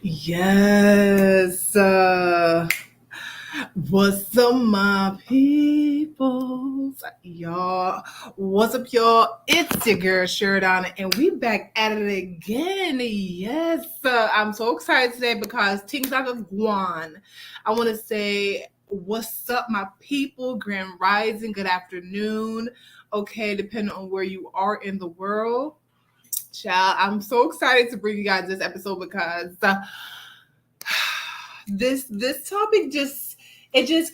Yes. What's up, my peoples? Y'all, what's up, y'all? It's your girl, Sheridan, and we back at it again. Yes. I'm so excited today because things are gone. I want to say, what's up, my people? Grand Rising, good afternoon. Okay, depending on where you are in the world. Child, I'm so excited to bring you guys this episode because this topic just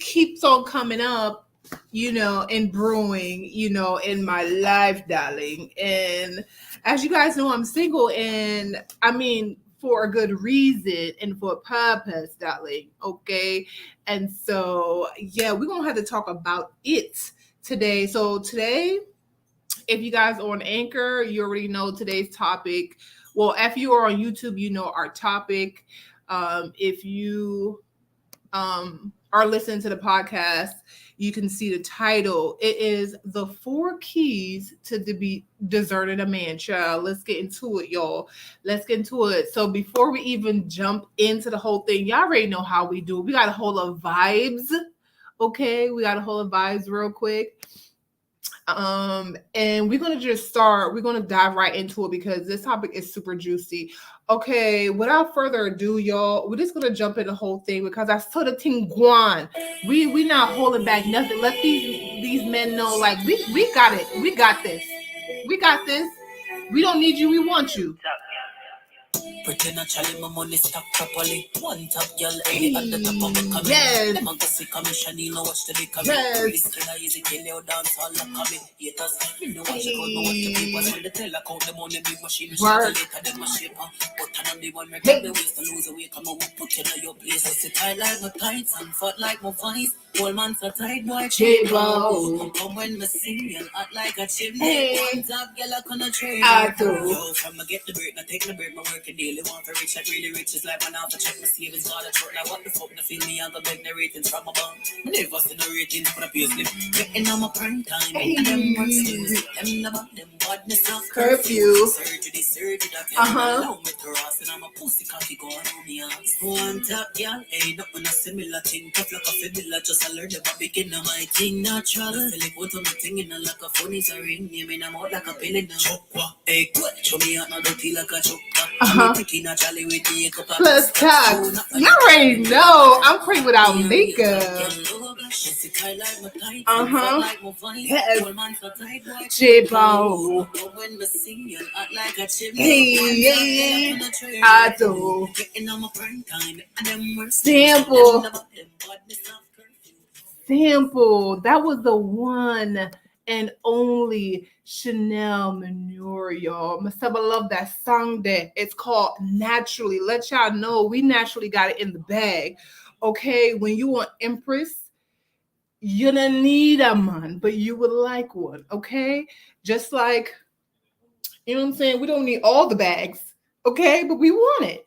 keeps on coming up, and brewing, in my life, darling. And as you guys know, I'm single, and I mean for a good reason and for a purpose, darling. Okay. And so yeah, we're gonna have to talk about it today. So today, if you guys are on Anchor, you already know today's topic. Well, if you are on YouTube, you know our topic. If you are listening to the podcast, you can see the title. It is The 4 Keys to be Discerning a Man. Child, let's get into it, y'all. Let's get into it. So before we even jump into the whole thing, y'all already know how we do. We got a whole lot of vibes. Okay, we got a whole lot of vibes real quick. And we're gonna dive right into it because this topic is super juicy. Okay, without further ado, y'all, we're just gonna jump in the whole thing because I saw the thing guan. We not holding back nothing. Let these men know, like, we got it. We got this. We got this. We don't need you, we want you. Pretend actually my money stack properly. One top girl, any at the top of the coming. Yes. Them a go see commission, you know watch the big coming. Yes. Really skin a easy kill you dance all the coming. Haters, you know what you call me what the people when they tell account the money big machine. Work. Later them a shape but I'm the one make the ways to lose away. Come on, put you in your place. I sit tight like my tights and fought like my vice. Whole man so tight boy Chibo. Come when me sing you act like a chimney. One top girl I gonna trade. I do. Yo, from I get the break, now take the break, my work a daily want for rich, like really rich. It's like man out to check my savings, got a truck. Now what the fuck, the feel me, I'm gonna beg the ratings from my bank. Never seen the ratings for the pay slip. Getting on my prime time, and them what's news. Them about them badness of curfew. Surgery, that can allow me to rust. And I'm a pussy cocky going on me ass. One top, yeah, ain't nothing a similar thing. Tough like a fibula, just I learned about begin of my thing natural. Feel like what I'm thing in a like a phone is a ring. You mean I'm out like a pill in the chokwa. Hey, what? Show me out now, don't feel like a chokwa. Plus tax. You already know I'm pretty without makeup. Yes. Chibo. Hey, I do. Sample. That was the one and only Chanel Manure, y'all. Myself, I love that song there. It's called Naturally. Let y'all know we naturally got it in the bag. Okay, when you want Empress, you don't need a man, but you would like one. Okay, just like, you know what I'm saying? We don't need all the bags. Okay, but we want it.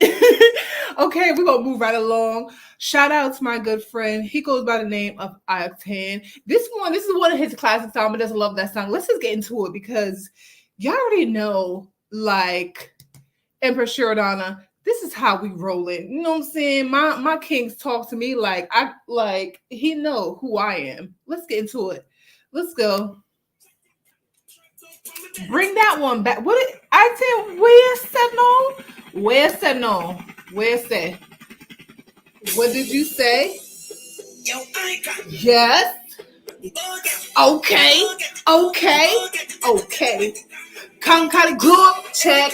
Okay, we're gonna move right along. Shout out to my good friend. He goes by the name of Octane. This is one of his classic songs. I just love that song. Let's just get into it because y'all already know, like, Empress Sheridan, this is how we roll it. You know what I'm saying? My kings talk to me like he know who I am. Let's get into it. Let's go. Bring that one back. What did I said? Where's that no? Where's that no? Where's that? What did you say? Yes. Okay. Come kind of good. Check.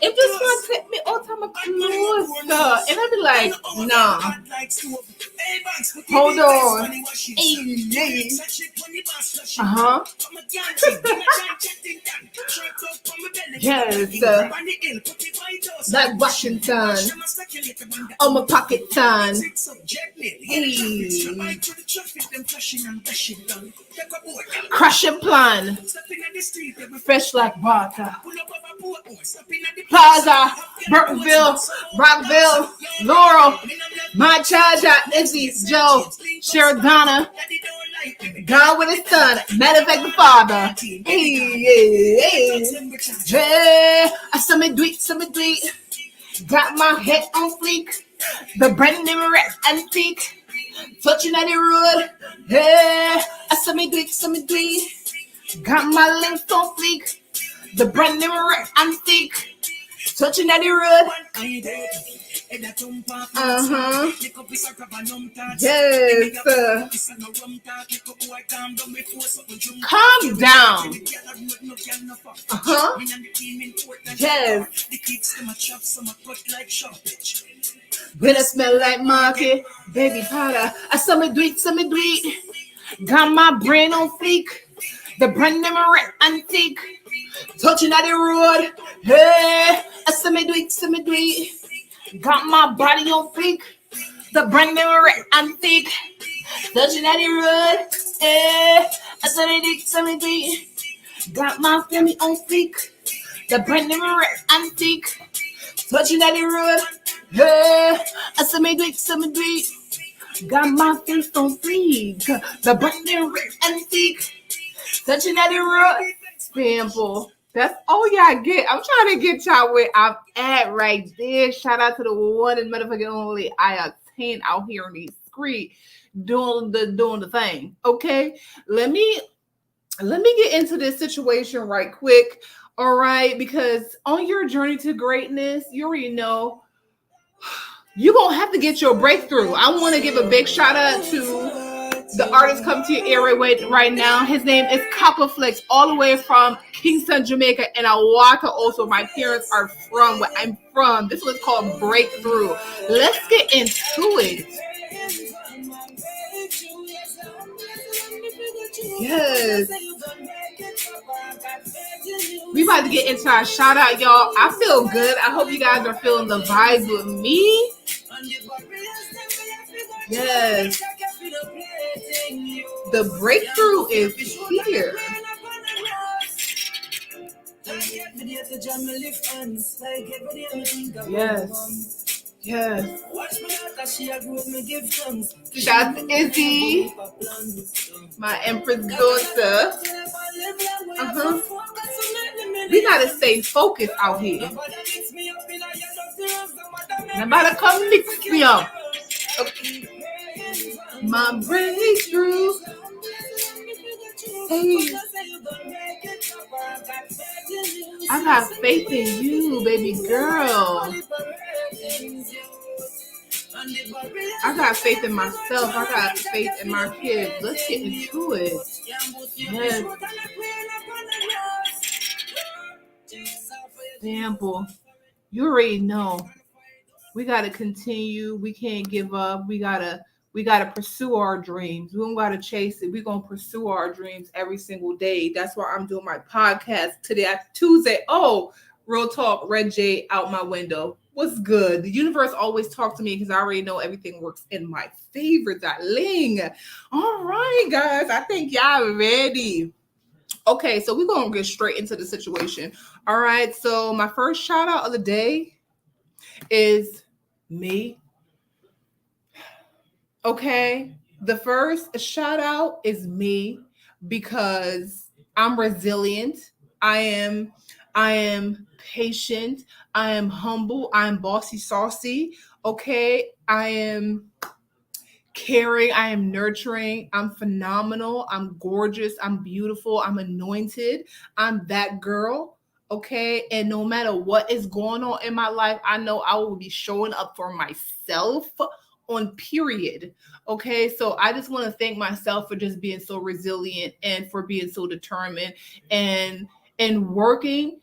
If this one take me all time closer, and I'd be like, nah. Hold on. Yes. Like Washington. On my pocket time. Crushing plan. Fresh like water. Plaza, Burtonville, Rockville, Laurel, my charger, Izzy, Joe, Sheridana, God with his son, matter of fact, the father. Hey, some do it. Got my head on fleek. The brand new red antique. Touching at the road. Hey, I saw me do it. Got my length on fleek. The brand new red antique. Touching at the road. Uh-huh. Yes. Calm down. Uh-huh. Yes. When I smell like market, baby powder. I saw me do it. Got my brain on fleek. The brand new red antique. Touching at the road. Hey, I saw me do it. Got my body on fleek. The brand new red antique. Touching at the road. Hey, I saw me do it. Got my family on fleek. The brand new red antique. Touching at the road. Hey, I saw me do it. Got my face on fleek. The brand new red antique. Touching at the road. Sample. That's all y'all get. I'm trying to get y'all where I'm at right there. Shout out to the one and motherfucking only I-10 out here in the street doing the thing. Okay, let me get into this situation right quick. All right, because on your journey to greatness, you already know you're gonna have to get your breakthrough. I want to give a big shout out to the artist come to your area right now. His name is Copperflix, all the way from Kingston, Jamaica, and Awaka. Also, my parents are from where I'm from. This was called Breakthrough. Let's get into it. Yes. We about to get into our shout out, y'all. I feel good. I hope you guys are feeling the vibes with me. Yes. The breakthrough is here. Yes. Yes. Shout out to Izzy, my Empress daughter. Uh-huh. We gotta stay focused out here. I'm about to come mix me up. Okay. My breakthrough. Hey. I got faith in you, baby girl. I got faith in myself. I got faith in my kids. Let's get into it. Yes. Sample. You already know. We gotta continue. We can't give up. We gotta pursue our dreams. We don't gotta chase it. We're gonna pursue our dreams every single day. That's why I'm doing my podcast today, Tuesday. Oh, real talk, Red J out my window. What's good? The universe always talks to me because I already know everything works in my favor, darling. All right, guys. I think y'all ready. Okay, so we're gonna get straight into the situation. All right, so my first shout out of the day is me. Okay, the first shout out is me because I'm resilient. I am patient. I am humble. I am bossy saucy. Okay, I am caring. I am nurturing. I'm phenomenal. I'm gorgeous. I'm beautiful. I'm anointed. I'm that girl. Okay. And no matter what is going on in my life, I know I will be showing up for myself on period. Okay. So I just want to thank myself for just being so resilient and for being so determined and working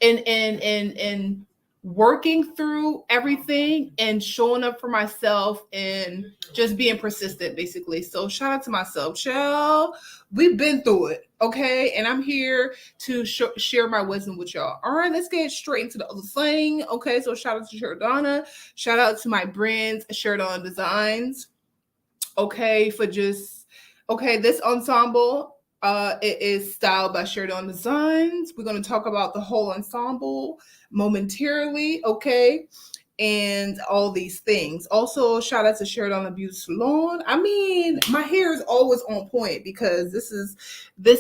and working through everything and showing up for myself and just being persistent, basically. So shout out to myself, Shell. We've been through it, okay? And I'm here to share my wisdom with y'all. All right, let's get straight into the other thing. Okay, so shout out to Shardana. Shout out to my brands, Shardana Designs. Okay, for just this ensemble. It is styled by Shardana Designs. We're going to talk about the whole ensemble momentarily, okay, and all these things. Also, shout out to Shardana Beauty Salon. I mean, my hair is always on point because this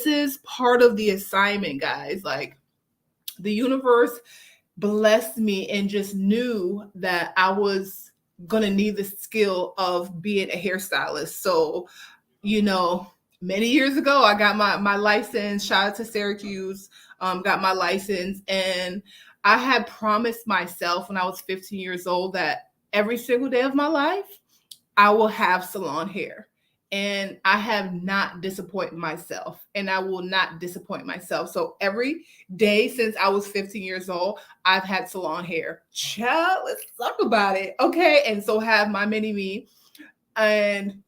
is part of the assignment, guys. Like, the universe blessed me and just knew that I was gonna need the skill of being a hairstylist. So, you know, many years ago, I got my license. Shout out to Syracuse. Got my license, and I had promised myself when I was 15 years old that every single day of my life, I will have salon hair. And I have not disappointed myself, and I will not disappoint myself. So every day since I was 15 years old, I've had salon hair. Child, let's talk about it. Okay. And so have my mini me. And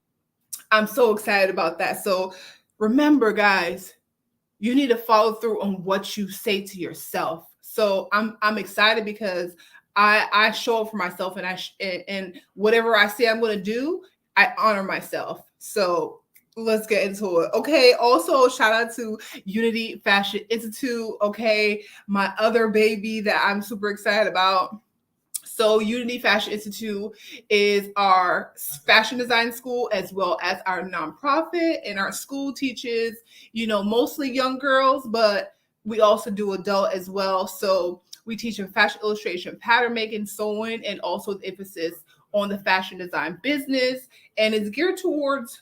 I'm so excited about that. So remember, guys, you need to follow through on what you say to yourself. So I'm excited because I show up for myself, and and whatever I say I'm going to do, I honor myself. So let's get into it. Okay. Also, shout out to Unity Fashion Institute. Okay, my other baby that I'm super excited about. So Unity Fashion Institute is our fashion design school as well as our nonprofit, and our school teaches, mostly young girls, but we also do adult as well. So we teach in fashion illustration, pattern making, sewing, and also the emphasis on the fashion design business. And it's geared towards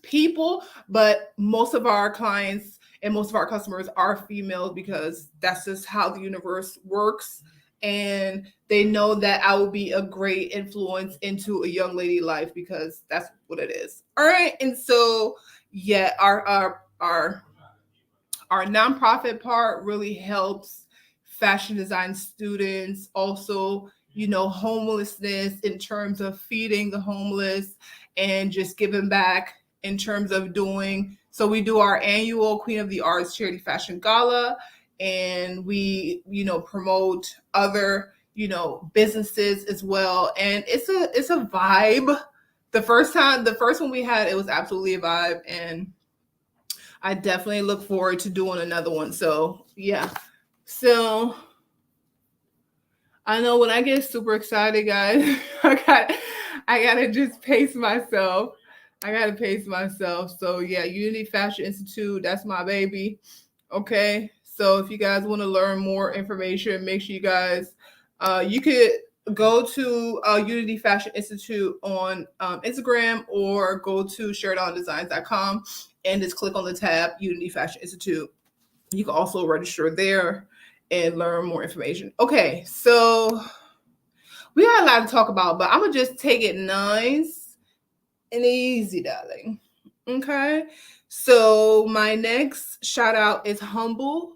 people, but most of our clients and most of our customers are females because that's just how the universe works. And they know that I will be a great influence into a young lady life because that's what it is. All right. And so, yeah, our nonprofit part really helps fashion design students, also, homelessness in terms of feeding the homeless and just giving back in terms of doing. So we do our annual Queen of the Arts Charity Fashion Gala, and we, promote other, businesses as well. And it's a vibe. The first one we had, it was absolutely a vibe, and I definitely look forward to doing another one. So yeah. So I know when I get super excited, guys, I gotta just pace myself. I gotta pace myself. So yeah, Unity Fashion Institute, that's my baby. Okay. So if you guys want to learn more information, make sure you guys you could go to Unity Fashion Institute on Instagram, or go to sharedondesigns.com and just click on the tab Unity Fashion Institute. You can also register there and learn more information. Okay, so we got a lot to talk about, but I'm gonna just take it nice and easy, darling. Okay, so my next shout out is Humble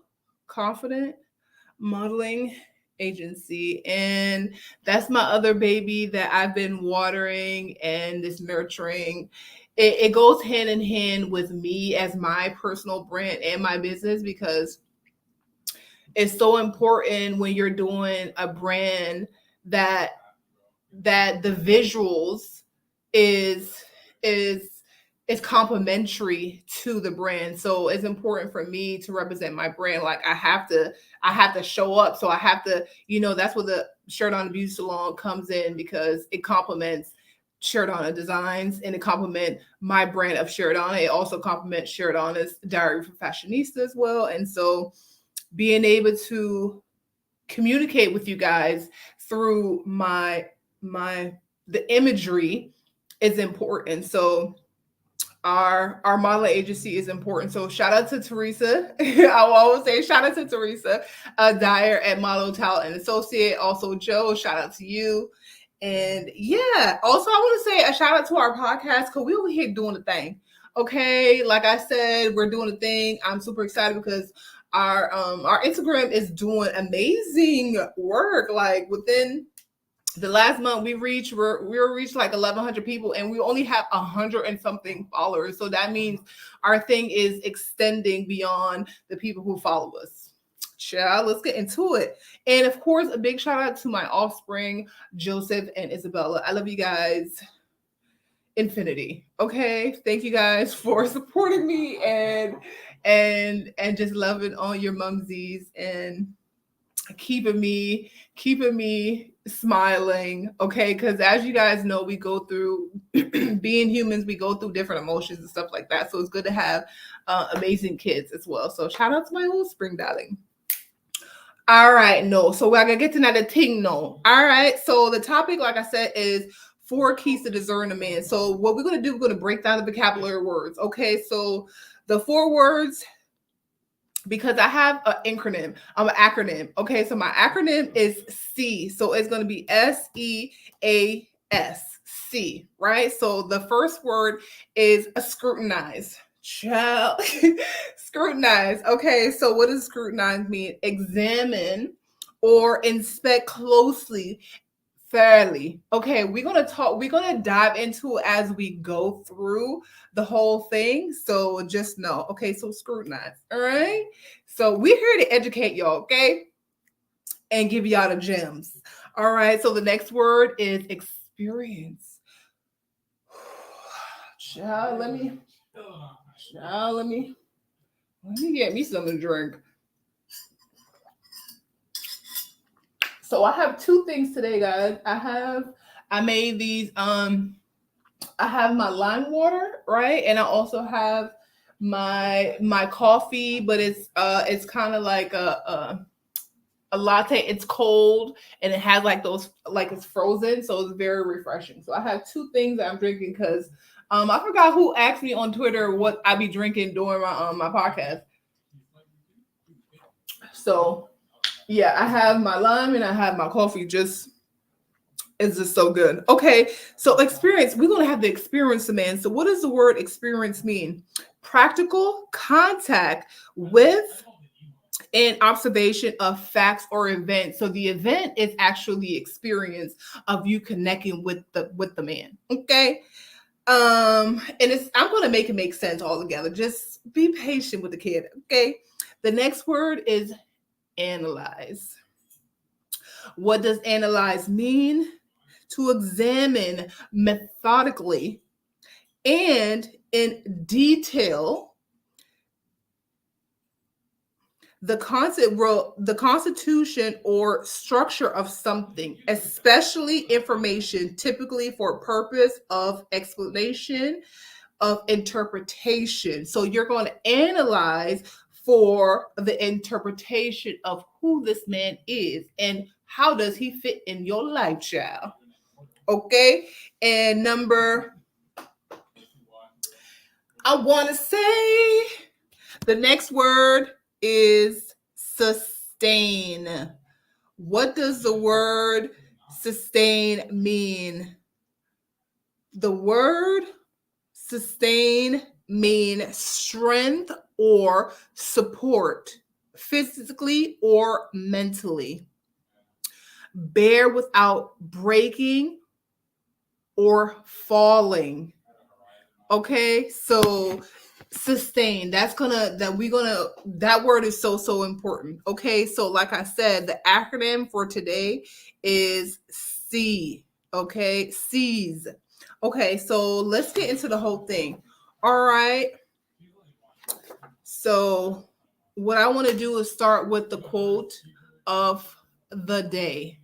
Confident Modeling Agency, and that's my other baby that I've been watering and just nurturing. It goes hand in hand with me as my personal brand and my business, because it's so important when you're doing a brand that the visuals is is is complementary to the brand. So it's important for me to represent my brand. Like I have to show up. So I have to, that's where the Shirt on the Beauty Salon comes in, because it complements Shirt on Designs, and it complements my brand of Shirt on. It also complements Shirt On's Diary for Fashionista as well. And so being able to communicate with you guys through my the imagery is important. So our modeling agency is important. So shout out to Teresa. I will always say shout out to Teresa Dyer at Model Talent and Associate. Also Joe, shout out to you. And yeah, also I want to say a shout out to our podcast, because we over here doing the thing. Okay, like I said, we're doing the thing. I'm super excited because our Instagram is doing amazing work. Like within the last month we reached like 1,100 people, and we only have 100 and something followers. So that means our thing is extending beyond the people who follow us. Child, let's get into it. And of course, a big shout out to my offspring, Joseph and Isabella. I love you guys infinity. Okay, thank you guys for supporting me and just loving on your mumsies and keeping me smiling. Okay, because as you guys know, we go through being humans, we go through different emotions and stuff like that. So it's good to have amazing kids as well. So shout out to my little spring darling. All right, no. So we're gonna get to another thing, no. All right. So the topic, like I said, is four keys to discern a man. So what we're gonna do, we're gonna break down the vocabulary words. Okay, so the four words, because I have an acronym. Okay, so my acronym is C. So it's gonna be SEAS. C, right? So the first word is a scrutinize. Child. Scrutinize. Okay, so what does scrutinize mean? Examine or inspect closely, fairly. Okay, we're gonna dive into it as we go through the whole thing. So just know. Okay, so scrutinize. All right. So we're here to educate y'all, okay? And give y'all the gems. All right. So the next word is experience. Child, let me get me something to drink. So I have two things today, guys. I made these I have my lime water, right? And I also have my coffee, but it's kind of like a latte. It's cold and it has like those, like it's frozen, so it's very refreshing. So I have two things that I'm drinking because I forgot who asked me on Twitter what I be drinking during my podcast. So yeah, I have my lime and I have my coffee. Just it's just so good. Okay, so experience. We're gonna have the experience, man. So what does the word experience mean? Practical contact with an observation of facts or events. So the event is actually the experience of you connecting with the man. Okay. And it's I'm gonna make it make sense all together. Just be patient with the kid. Okay. The next word is analyze. What does analyze mean? To examine methodically and in detail the constitution or structure of something, especially information, typically for purpose of explanation, of interpretation. So you're going to analyze for the interpretation of who this man is and how does he fit in your life, child. Okay. And number, I want to say the next word is sustain. What does the word sustain mean? The word sustain mean strength or support, physically or mentally. Bear without breaking or falling. Okay, so sustain. That word is so important. Okay, so like I said, the acronym for today is C. Okay, C's. Okay, so let's get into the whole thing. All right. So what I want to do is start with the quote of the day.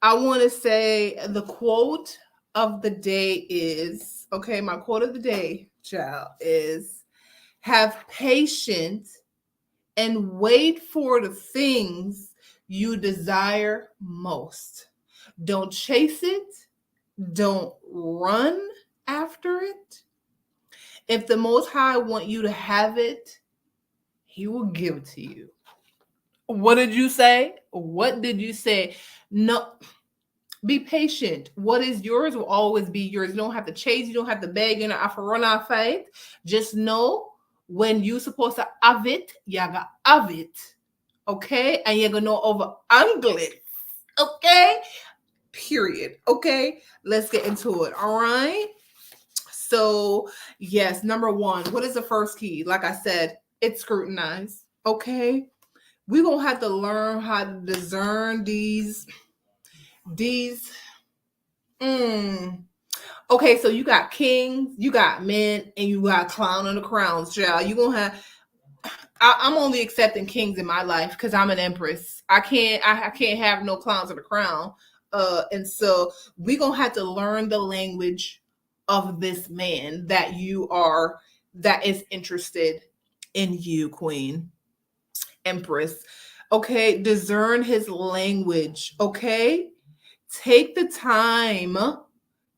I want to say the quote of the day is, okay, my quote of the day, child, is have patience and wait for the things you desire most. Don't chase it, don't run after it. If the Most High want you to have it, He will give it to you. What did you say? What did you say? No, be patient. What is yours will always be yours. You don't have to chase. You don't have to beg. You don't have to run out of faith. Just know when you're supposed to have it, you gotta have it. Okay? And you're gonna know over English. Okay? Period. Okay? Let's get into it. All right. So, yes, number one, what is the first key? Like I said, it's scrutinize. Okay? We're gonna have to learn how to discern these mm, okay, so you got kings, you got men, and you got clown on the crowns, child. You gonna have. I'm only accepting kings in my life because I'm an empress. I can't have no clowns on the crown. And so we're gonna have to learn the language of this man that is interested in you, Queen Empress. Okay, discern his language. Okay, take the time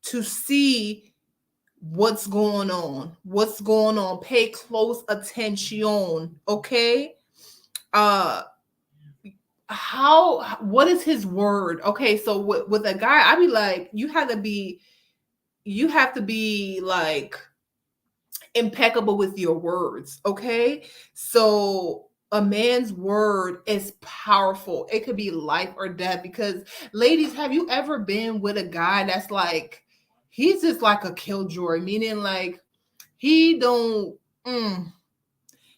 to see what's going on, pay close attention. Okay, uh what is his word? Okay, so with a guy, I'd be like, you have to be like impeccable with your words. Okay, so a man's word is powerful. It could be life or death. Because ladies, have you ever been with a guy that's like, he's just like a killjoy, meaning like he don't mm,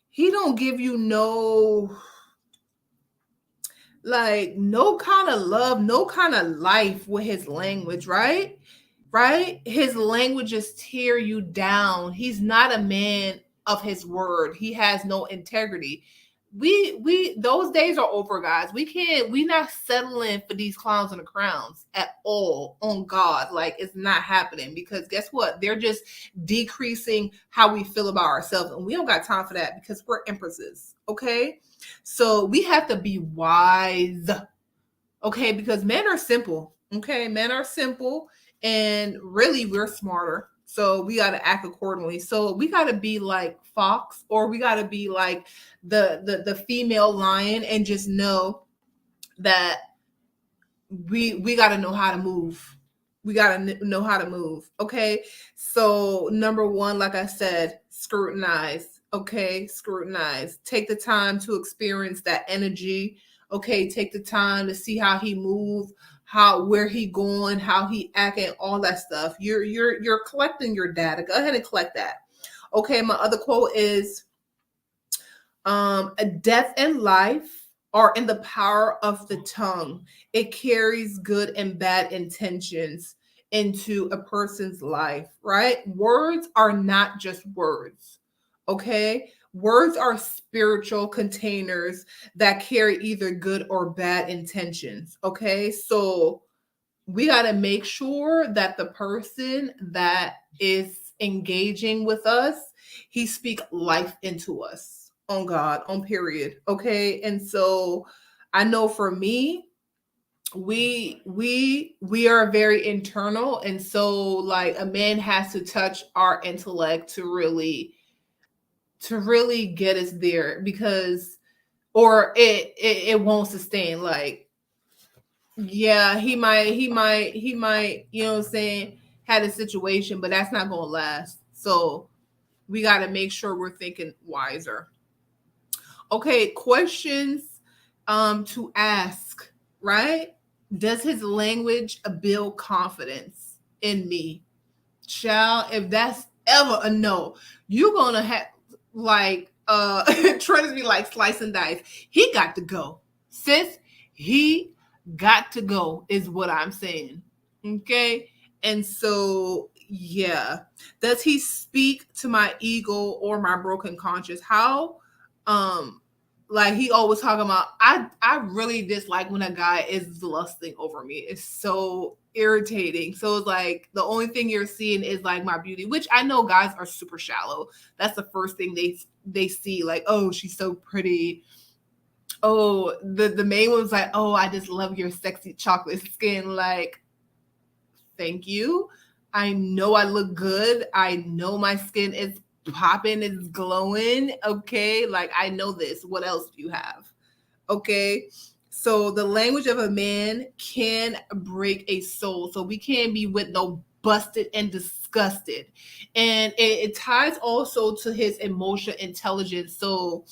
he don't give you no kind of love, no kind of life with his language, right? Right? His languages tear you down. He's not a man of his word. He has no integrity. We those days are over, guys. We not settling for these clowns and the crowns at all on God. Like, it's not happening, because guess what? They're just decreasing how we feel about ourselves. And we don't got time for that, because we're empresses. Okay. So we have to be wise. Okay, because men are simple. Okay, men are simple, and really we're smarter. So we got to act accordingly. So we got to be like Fox, or we got to be like the female lion, and just know that we got to know how to move. We got to know how to move. Okay. So number one, like I said, scrutinize. Okay. Scrutinize. Take the time to experience that energy. Okay. Take the time to see how he move, where he going, how he acting, all that stuff. You're collecting your data. Go ahead and collect that. Okay. My other quote is, death and life are in the power of the tongue. It carries good and bad intentions into a person's life, right? Words are not just words, okay? Words are spiritual containers that carry either good or bad intentions, okay? So we got to make sure that the person that is engaging with us, he speak life into us, on God, on period. Okay. And so I know for me, we are very internal, and so like a man has to touch our intellect to really get us there, because or it won't sustain. Like, yeah, he might, you know what I'm saying, had a situation, but that's not gonna last. So we got to make sure we're thinking wiser. Okay, questions to ask, right? Does his language build confidence in me? Child, if that's ever a no, you're gonna have like trying to be like slice and dice. He got to go. Sis, he got to go, is what I'm saying. Okay. And so yeah. Does he speak to my ego or my broken conscience? How um like he always talking about, I really dislike when a guy is lusting over me. It's so irritating. So it's like the only thing you're seeing is like my beauty, which I know guys are super shallow. That's the first thing they see, like, oh, she's so pretty. Oh, the main one's like, oh, I just love your sexy chocolate skin. Like, thank you. I know I look good. I know my skin is popping, it's glowing. Okay. Like, I know this. What else do you have? Okay. So the language of a man can break a soul. So we can't be with no busted and disgusted. And it ties also to his emotional intelligence. So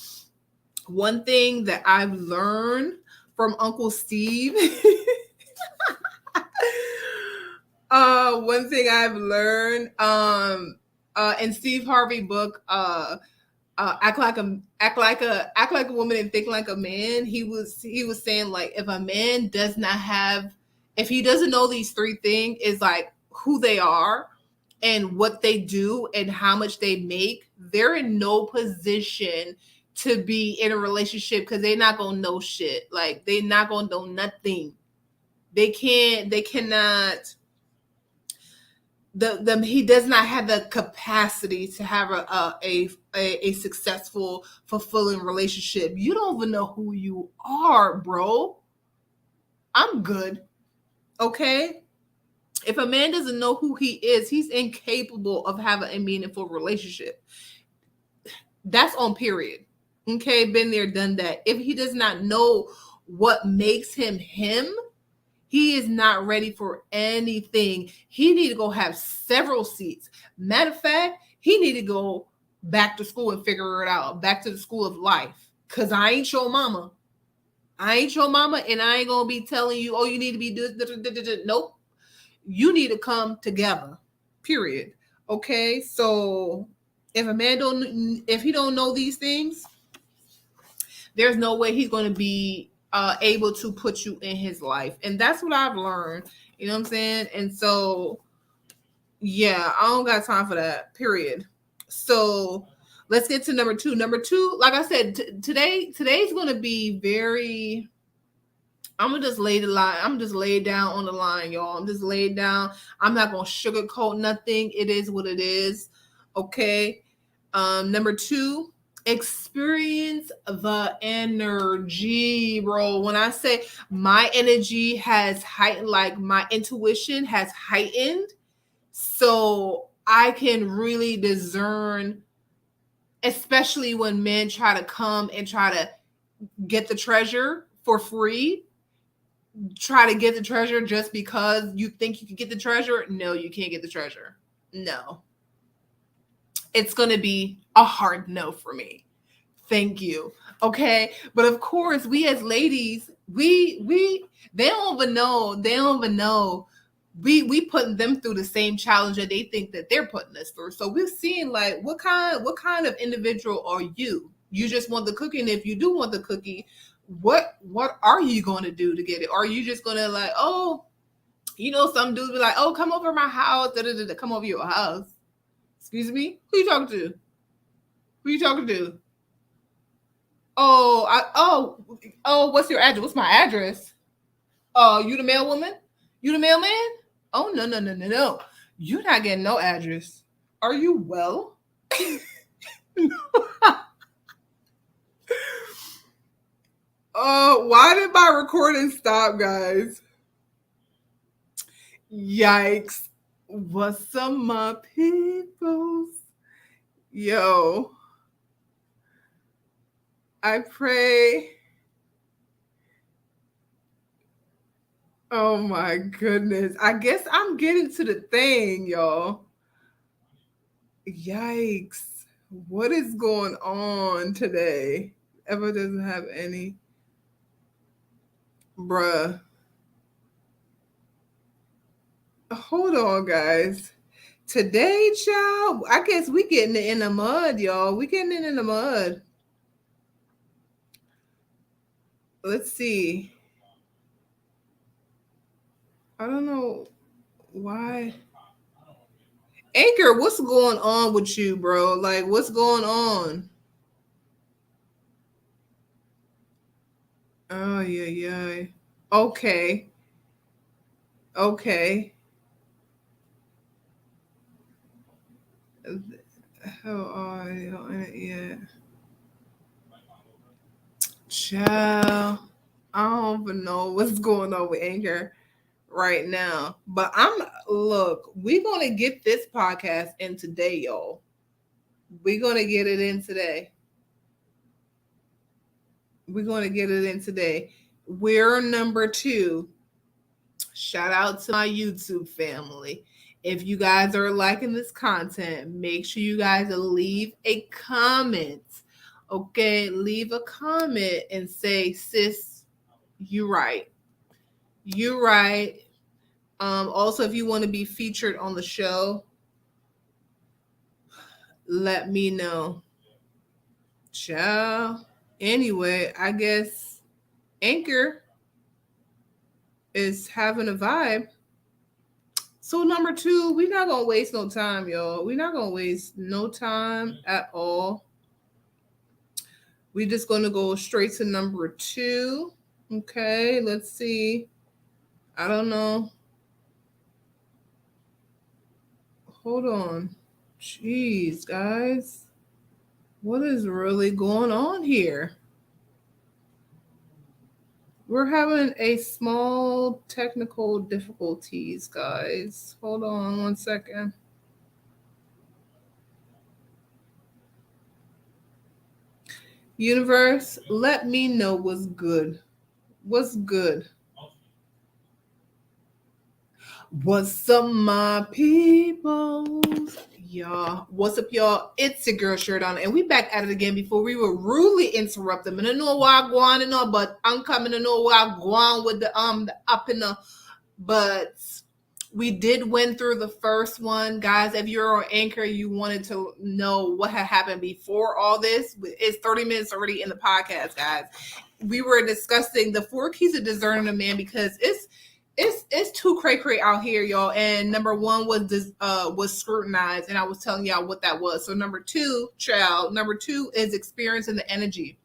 one thing that I've learned from Uncle Steve one thing I've learned in Steve Harvey book, act like a woman and think like a man. He was saying, like, if a man does not have, if he doesn't know these three things, is like who they are and what they do and how much they make, they're in no position to be in a relationship, because they're not gonna know shit. Like, they're not gonna know nothing. They cannot, he does not have the capacity to have a successful, fulfilling relationship. You don't even know who you are, bro. I'm good. Okay? If a man doesn't know who he is, he's incapable of having a meaningful relationship. That's on period. Okay, been there, done that. If he does not know what makes him him, he is not ready for anything. He need to go have several seats. Matter of fact, he need to go back to school and figure it out. Back to the school of life. Cause I ain't your mama. I ain't your mama, and I ain't gonna be telling you, oh, you need to be doing. Nope. You need to come together. Period. Okay. So if a man if he don't know these things, there's no way he's going to be able to put you in his life. And that's what I've learned. You know what I'm saying? And so, yeah, I don't got time for that. Period. So let's get to number two. Number two, like I said, today's going to be very. I'm gonna just lay the line. I'm just laid down on the line, y'all. I'm just laid down. I'm not gonna sugarcoat nothing. It is what it is. Okay. Number two, experience the energy, bro. When I say my energy has heightened, like my intuition has heightened, so I can really discern, especially when men try to come and try to get the treasure for free, try to get the treasure just because you think you can get the treasure. No, you can't get the treasure. No. It's going to be a hard no for me. Thank you. Okay? But of course, we as ladies, we they don't even know. They don't even know. We putting them through the same challenge that they think that they're putting us through. So we're seeing like what kind of individual are you? You just want the cookie, and if you do want the cookie, what are you going to do to get it? Are you just going to like, oh, you know, some dudes be like, oh, come over my house, come over your house. Excuse me, who you talking to? Who you talking to? Oh, what's your address? What's my address? Oh, you the mail woman? You the mailman? Oh, no. You're not getting no address. Are you well? Oh, why did my recording stop, guys? Yikes. What's up, my peoples? Yo, I pray. Oh my goodness. I guess I'm getting to the thing, y'all. Yikes. What is going on today? Ever doesn't have any. Bruh. Hold on, guys. Today, child, I guess we getting it in the mud, y'all. We getting it in the mud. Let's see. I don't know why. Anchor, what's going on with you, bro? Like, what's going on? Oh, yeah. Okay. Okay. How are you on it yet? Child, I don't even know what's going on with Anchor right now. But look, we're gonna get this podcast in today, y'all. We're gonna get it in today. We're gonna get it in today. We're number two. Shout out to my YouTube family. If you guys are liking this content, make sure you guys leave a comment. Okay, leave a comment and say, sis, you right. You right. Also, if you want to be featured on the show, let me know. Ciao. Anyway, I guess Anchor is having a vibe. So number two, we're not gonna waste no time, y'all. We're not gonna waste no time at all. We're just gonna go straight to number two. Okay, let's see. I don't know. Hold on. Jeez, guys. What is really going on here? We're having a small technical difficulties, guys. Hold on 1 second. Universe, let me know what's good. What's good? What's up, my peoples? Y'all, what's up, y'all? It's your girl Shirt and we back at it again. Before we were rudely interrupted. I don't know why I go on and on, but I'm coming to know why I go on with the up and the. But we did win through the first one, guys. If you're on Anchor, you wanted to know what had happened before all this. It's 30 minutes already in the podcast, guys. We were discussing the 4 keys of discerning a man because it's too cray out here, y'all. And number one was scrutinized, and I was telling y'all what that was. So number two is experiencing the energy.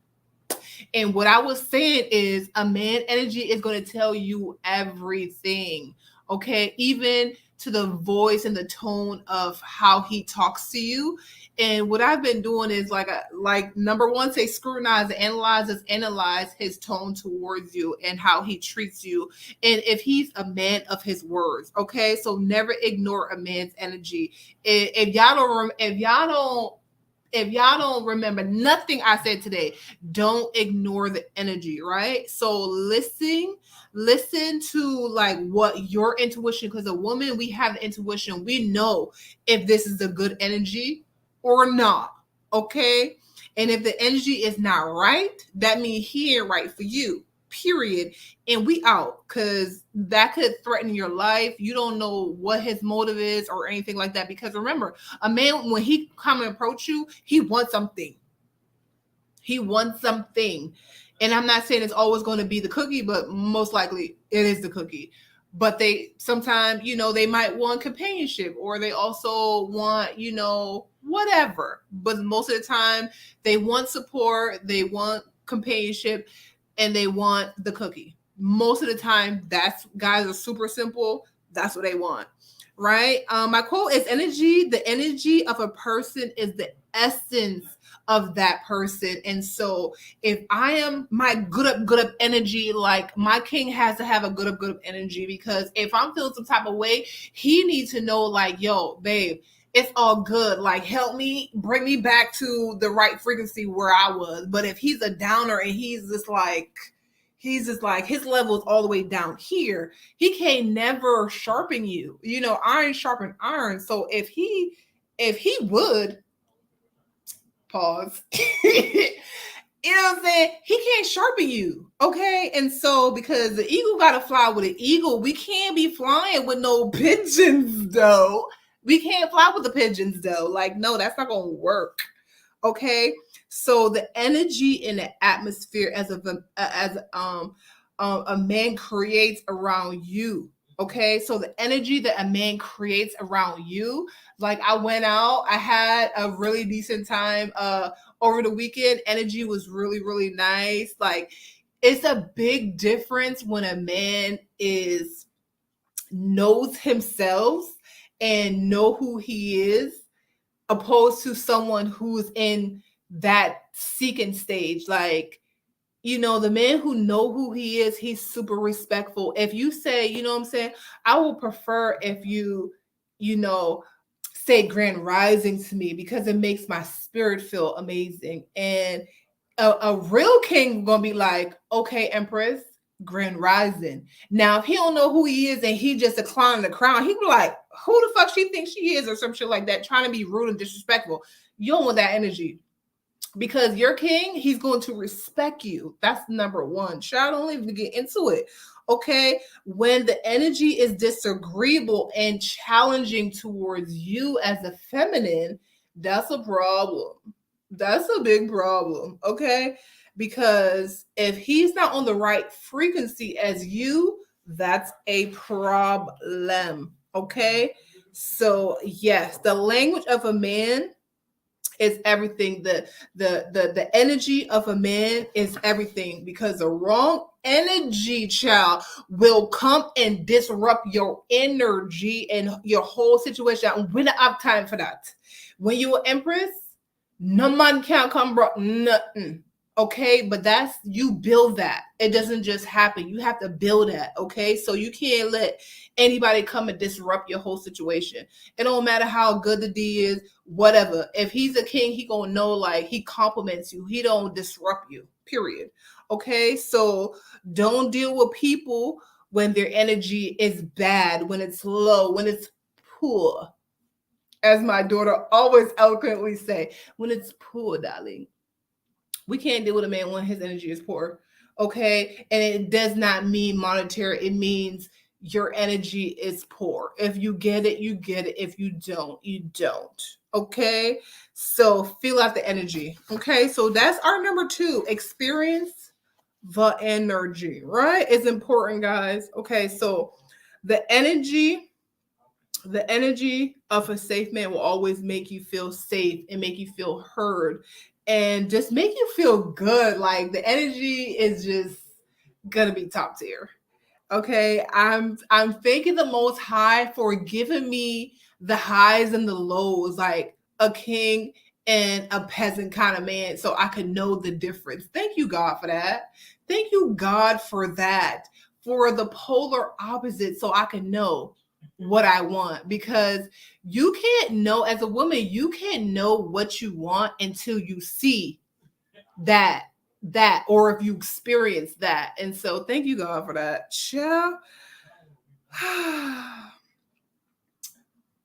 And what I was saying is a man energy is going to tell you everything. Okay. Even to the voice and the tone of how he talks to you. And what I've been doing is like number one, say scrutinize and analyze his tone towards you and how he treats you. And if he's a man of his words, okay. So never ignore a man's energy. If y'all don't remember nothing I said today, don't ignore the energy, right? So listen to like what your intuition, because a woman, we have the intuition. We know if this is a good energy or not. Okay. And if the energy is not right, that means he ain't right for you. Period. And we out, because that could threaten your life. You don't know what his motive is or anything like that. Because remember, a man, when he come and approach you, he wants something. He wants something. And I'm not saying it's always going to be the cookie, but most likely it is the cookie. But they sometimes, they might want companionship, or they also want, whatever. But most of the time, they want support, they want companionship, and they want the cookie. Most of the time, that's guys are super simple. That's what they want, right? My quote is energy. The energy of a person is the essence of that person. And so if I am my good up energy, like my king has to have a good up energy, because if I'm feeling some type of way, he needs to know like, yo, babe, it's all good. Like, help me, bring me back to the right frequency where I was. But if he's a downer and he's just like his level is all the way down here, he can't never sharpen you. Iron sharpen iron. So if he would pause. You know what I'm saying? He can't sharpen you. Okay. And so, because the eagle got to fly with an eagle, we can't be flying with no pigeons, though. We can't fly with the pigeons, though. Like, no, that's not going to work. Okay. So, the energy in the atmosphere as a man creates around you. Okay. So, the energy that a man creates around you, like I went out, I had a really decent time over the weekend. Energy was really, really nice. Like, it's a big difference when a man knows himself and know who he is, opposed to someone who's in that seeking stage. Like, the man who know who he is, he's super respectful. If you say, you know what I'm saying, I will prefer if you know, say grand rising to me, because it makes my spirit feel amazing. And a real king gonna be like, okay, Empress, grand rising. Now, if he don't know who he is and he just declining the crown, he be like, who the fuck she thinks she is, or some shit like that, trying to be rude and disrespectful. You don't want that energy, because your king, he's going to respect you. That's number one. Child, don't even get into it. Okay. When the energy is disagreeable and challenging towards you as a feminine, that's a problem. That's a big problem. Okay. Because if he's not on the right frequency as you, that's a problem. Okay. So, yes, the language of a man is everything. The energy of a man is everything, because the wrong energy, child, will come and disrupt your energy and your whole situation. We don't have time for that. When you are empress, no man can come bro nothing. Okay, but that's you build that. It doesn't just happen. You have to build that. Okay, so you can't let anybody come and disrupt your whole situation. It don't matter how good the D is, whatever. If he's a king, he gonna know like he compliments you. He don't disrupt you. Period. Okay, so don't deal with people when their energy is bad, when it's low, when it's poor. As my daughter always eloquently say, when it's poor, darling. We can't deal with a man when his energy is poor. Okay. And it does not mean monetary. It means your energy is poor. If you get it, you get it. If you don't, you don't. Okay. So feel out the energy. Okay. So that's our number 2. Experience the energy, right? It's important, guys. Okay. So the energy of a safe man will always make you feel safe and make you feel heard and just make you feel good. Like the energy is just gonna be top tier. Okay, I'm thanking the Most High for giving me the highs and the lows, like a king and a peasant kind of man, so I could know the difference. Thank you, God, for that. Thank you, God, for that, for the polar opposite, so I can know what I want. Because you can't know, as a woman, you can't know what you want until you see that or if you experience that. And so thank you, God, for that. Yeah.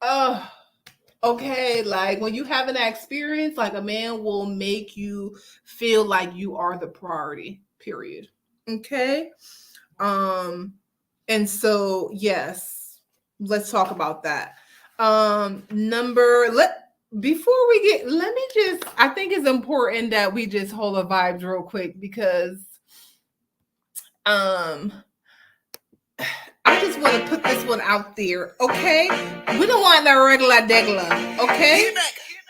Oh, okay. Like when you have an experience, like a man will make you feel like you are the priority, period. Okay. And so yes, let's talk about that. Number let Before we get, let me just, I think it's important that we just hold the vibes real quick because um I just want to put this one out there, okay? We don't want the regular degular, okay?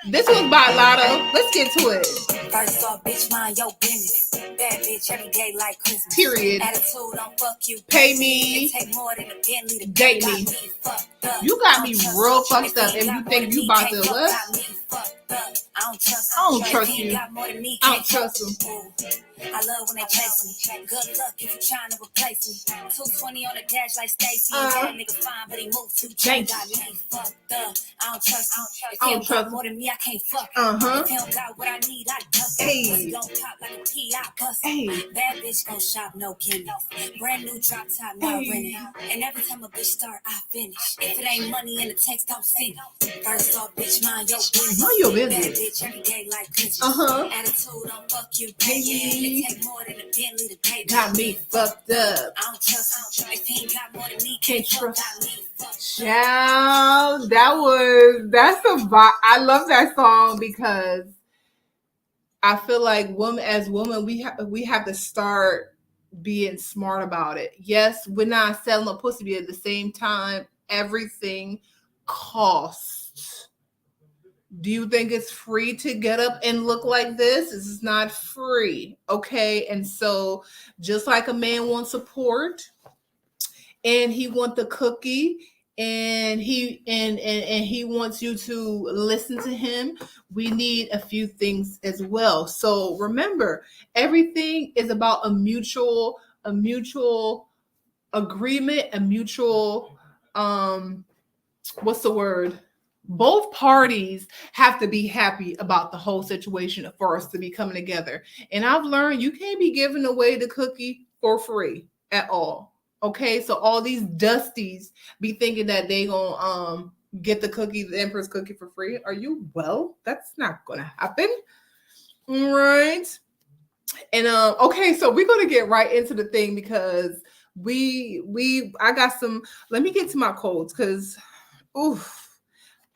This was by Lotto. Let's get to it. First off, bitch, mind your business. Bad bitch every day like Christmas. Period. Attitude, don't fuck you. Pay me. It take more than a Bentley to date me. You got me real fucked up, and you think you about to what? I don't trust you. I don't trust him. I love when they chase me. Good luck if you trying to replace me. 220 on the dash like Stacy. That nigga fine, but he moved too change. Got me fucked up. I don't trust him. If he don't got more than me, I can't fuck him. If he don't got what I need, I duck him. He gon' pop like a pea, I bust him. Bad bitch gon' shop, no Kenny. Brand new drop top, not rented. And every time a bitch start, I finish. If it ain't money in the text, don't send it. First off, bitch, mind your business. Mind your business. Bad bitch every day like Christmas. Attitude, don't fuck you. It take more than a Bentley to pay. Got me fucked up. I don't trust him. If he ain't got more than me, can't trust me. Child, that's a vibe. I love that song because I feel like women, we have to start being smart about it. Yes, we're not selling a pussy, but at the same time, everything costs. Do you think it's free to get up and look like this? This is not free. Okay. And so just like a man wants support and he wants the cookie and he wants you to listen to him, we need a few things as well. So remember, everything is about a mutual agreement, a mutual what's the word? Both parties have to be happy about the whole situation for us to be coming together. And I've learned you can't be giving away the cookie for free at all. Okay, so all these dusties be thinking that they gonna get the cookie, the Empress cookie for free. Are you well? That's not gonna happen. All right. And okay, so we're gonna get right into the thing because I got some, let me get to my codes because oof.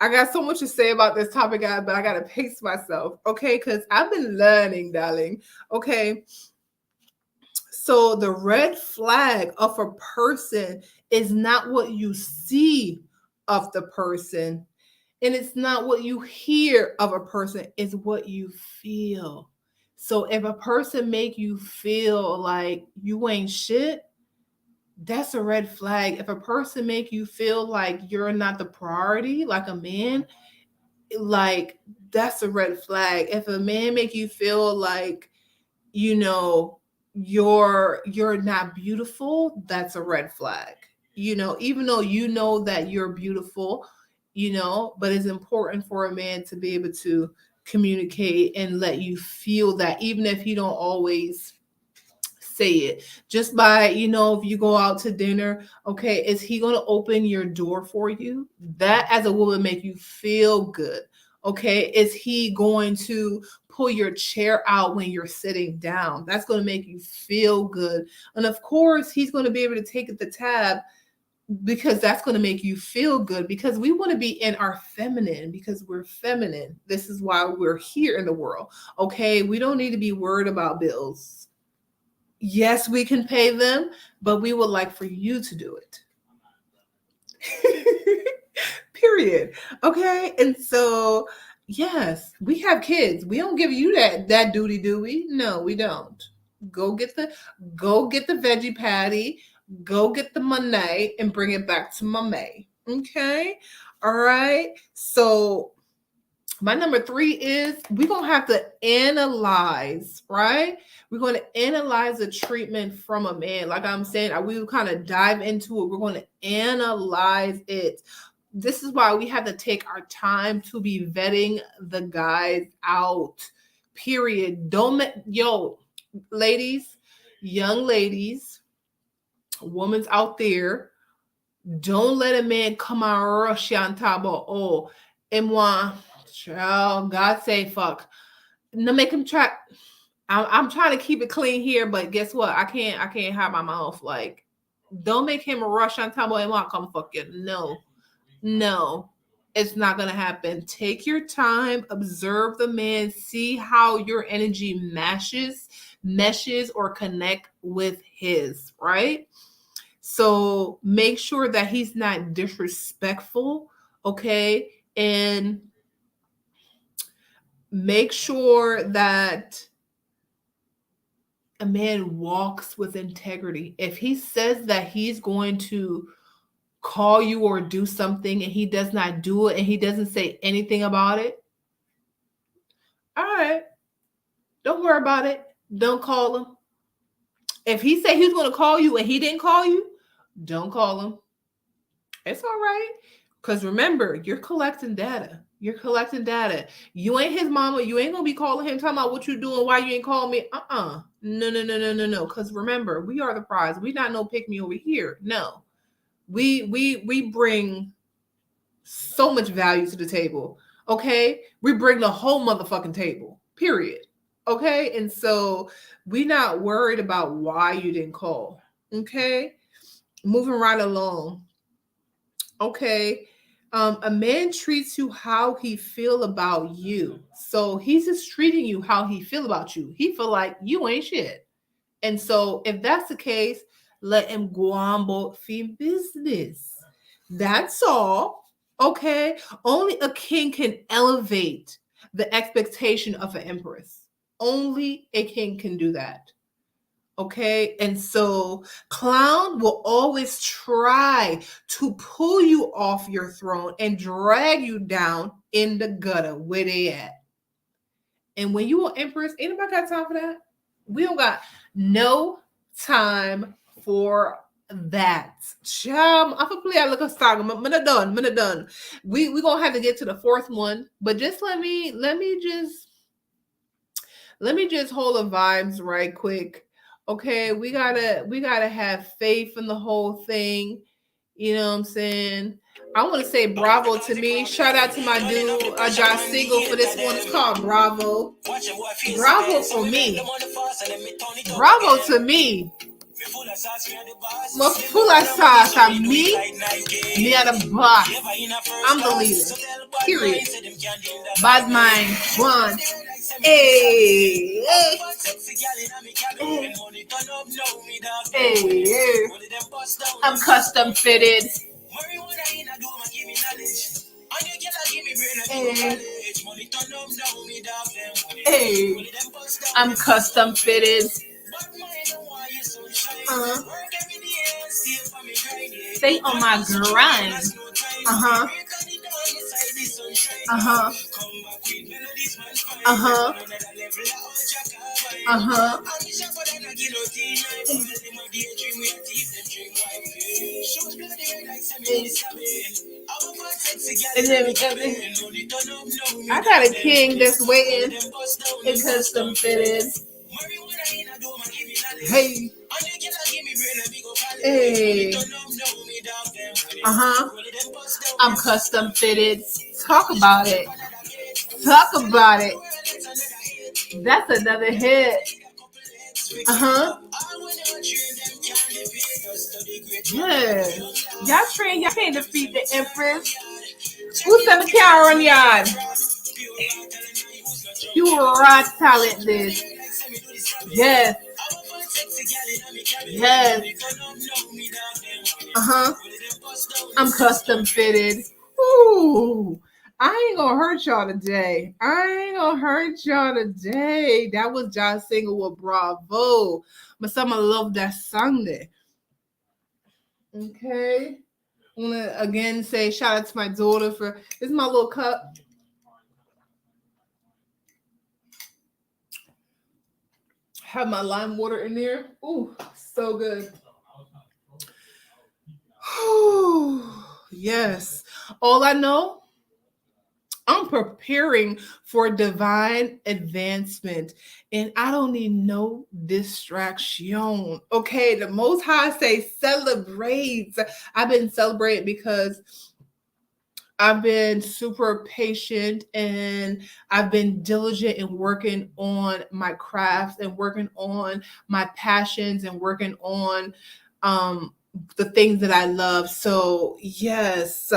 I got so much to say about this topic, guys, but I got to pace myself, okay? Because I've been learning, darling, okay? So the red flag of a person is not what you see of the person, and it's not what you hear of a person, it's what you feel. So if a person make you feel like you ain't shit, that's a red flag. If a person make you feel like you're not the priority, like a man, like that's a red flag. If a man make you feel like, you know, you're not beautiful, that's a red flag. You know, even though you know that you're beautiful, you know, but it's important for a man to be able to communicate and let you feel that, even if you don't always say it, just by, you know, if you go out to dinner, okay, is he going to open your door for you? That as a woman make you feel good. Okay, is he going to pull your chair out when you're sitting down? That's going to make you feel good. And of course he's going to be able to take the tab, because that's going to make you feel good, because we want to be in our feminine, because we're feminine. This is why we're here in the world. Okay, we don't need to be worried about bills. Yes, we can pay them, but we would like for you to do it. Period. Okay. And so, yes, we have kids. We don't give you that duty, do we? No, we don't. Go get the go get the veggie patty, go get the money and bring it back to mommy. Okay? All right. So my number 3 is we're gonna have to analyze, right? We're going to analyze the treatment from a man. Like I'm saying, we will kind of dive into it. We're going to analyze it. This is why we have to take our time to be vetting the guys out. Period. Don't yo, ladies, young ladies, women's out there, don't let a man come out rush you on top of, oh, and moi, child, God say fuck. No, make him try. I'm trying to keep it clean here, but guess what? I can't have my mouth. Like, don't make him a rush on top of him. I'll come fuck you. No, no, it's not gonna happen. Take your time, observe the man, see how your energy meshes or connect with his, right? So make sure that he's not disrespectful, okay? And make sure that a man walks with integrity. If he says that he's going to call you or do something and he does not do it and he doesn't say anything about it, all right, don't worry about it. Don't call him. If he said he's going to call you and he didn't call you, don't call him. It's all right. Because remember, you're collecting data. You're collecting data. You ain't his mama. You ain't going to be calling him, talking about what you doing, why you ain't calling me. No, no, no, no, no, no. Because remember, we are the prize. We not no pick me over here. No. We bring so much value to the table. Okay? We bring the whole motherfucking table. Period. Okay? And so we not worried about why you didn't call. Okay? Moving right along. Okay. A man treats you how he feel about you. So he's just treating you how he feel about you. He feel like you ain't shit. And so if that's the case, let him go on about business. That's all. Okay. Only a king can elevate the expectation of an empress. Only a king can do that. Okay. And so clown will always try to pull you off your throne and drag you down in the gutter where they at. And when you are empress, anybody got time for that? We don't got no time for that. I'm gonna play a little song. I'm done. We gonna have to get to the 4th one, but just let me just hold the vibes right quick. Okay, we gotta have faith in the whole thing. You know what I'm saying? I want to say bravo to me. Shout out to my dude, Josh Single, for this one. It's called Bravo. Bravo for me. Bravo to me. Full of sauce. I'm me. Me at the boss. I'm the leader. Period. Bad mind. One. Hey, hey, hey, hey. I'm custom fitted. Hey. Hey, I'm custom fitted. Stay on my grind. Uh-huh. Uh-huh. Uh-huh. Uh-huh. And then I got a king that's waiting in custom fitted. Hey. Hey. Uh-huh. I'm custom fitted. Talk about it. Talk about it. That's another hit. Uh-huh. Yeah. Y'all train, y'all can't defeat the Empress. Who's the camera on yard? You are rock talented. Yes. Yes. Uh-huh. I'm custom fitted. Ooh. I ain't gonna hurt y'all today. I ain't gonna hurt y'all today. That was John's single with Bravo. But someone love that song there. Okay. I wanna again say shout out to my daughter for this is my little cup. Have my lime water in there. Ooh, so good. Yes. All I know, I'm preparing for divine advancement and I don't need no distraction. Okay, the Most High say celebrate. I've been celebrating because I've been super patient and I've been diligent in working on my craft and working on my passions and working on um the things that I love. So, yes.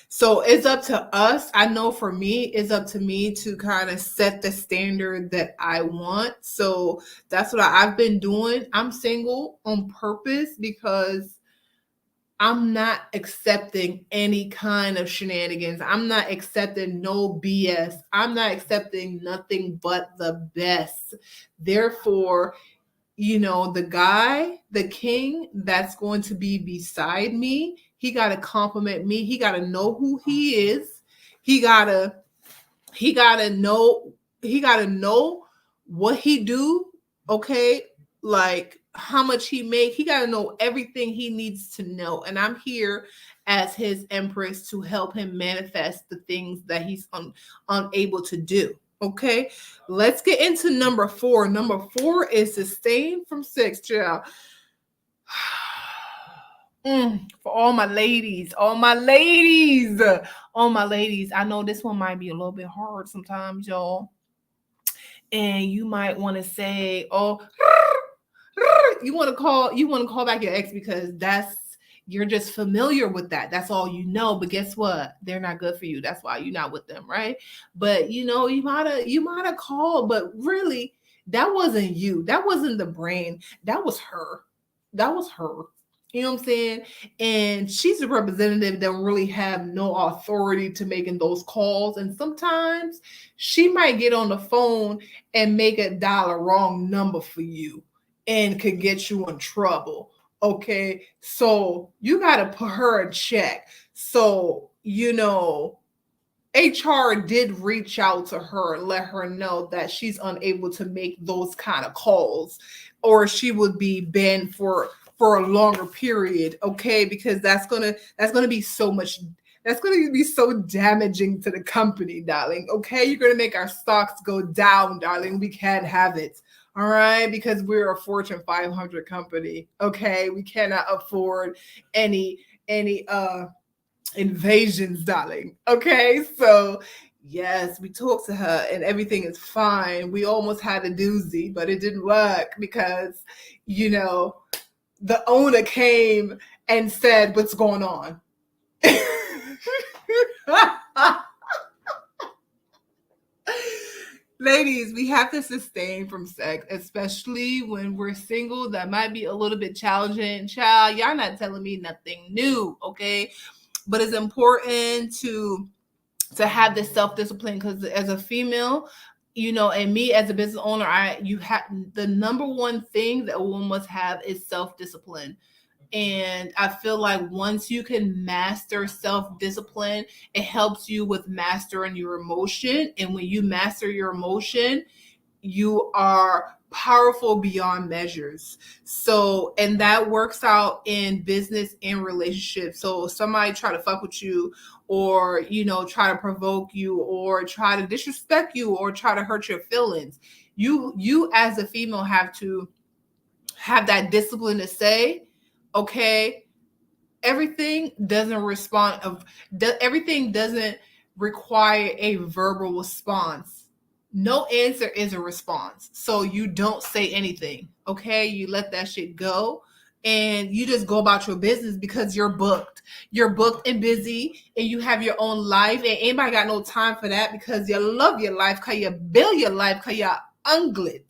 So it's up to us. I know for me, it's up to me to kind of set the standard that I want. So that's what I've been doing. I'm single on purpose because I'm not accepting any kind of shenanigans. I'm not accepting no BS. I'm not accepting nothing but the best. Therefore, the guy, the king that's going to be beside me, he got to compliment me. He got to know who he is. He got to know what he do, okay? Like how much he make. He got to know everything he needs to know. And I'm here as his empress to help him manifest the things that he's unable to do. Okay, let's get into number 4. Number 4 is sustain from 6, child. For all my ladies, I know this one might be a little bit hard sometimes, y'all. And you might want to say, "Oh, you want to call back your ex because you're just familiar with that. That's all you know. But guess what? They're not good for you. That's why you're not with them, right? But you might have called, but really, that wasn't you. That wasn't the brain. That was her. That was her. You know what I'm saying? And she's a representative that really have no authority to making those calls. And sometimes she might get on the phone and make a dial a wrong number for you and could get you in trouble. Okay. So you got to put her in check. So, HR did reach out to her and let her know that she's unable to make those kind of calls or she would be banned for a longer period, okay? Because that's going to be so much that's going to be so damaging to the company, darling. Okay? You're going to make our stocks go down, darling. We can't have it. All right? Because we're a Fortune 500 company. Okay? We cannot afford any invasions, darling. Okay, so yes, we talked to her and everything is fine. We almost had a doozy, but it didn't work because the owner came and said, "What's going on?" Ladies, we have to sustain from sex, especially when we're single. That might be a little bit challenging. Child, y'all not telling me nothing new, okay? But it's important to to have this self-discipline, because as a female, and me as a business owner, you have the number one thing that a woman must have is self-discipline. And I feel like once you can master self-discipline, it helps you with mastering your emotion. And when you master your emotion, you are powerful beyond measures. So, and that works out in business and relationships. So somebody try to fuck with you, or try to provoke you, or try to disrespect you, or try to hurt your feelings, you as a female have to have that discipline to say, okay, everything doesn't respond of everything doesn't require a verbal response. No answer is a response. So you don't say anything. Okay, you let that shit go, and you just go about your business, because you're booked and busy, and you have your own life, and anybody got no time for that, because you love your life, because you build your life, because you're unglit.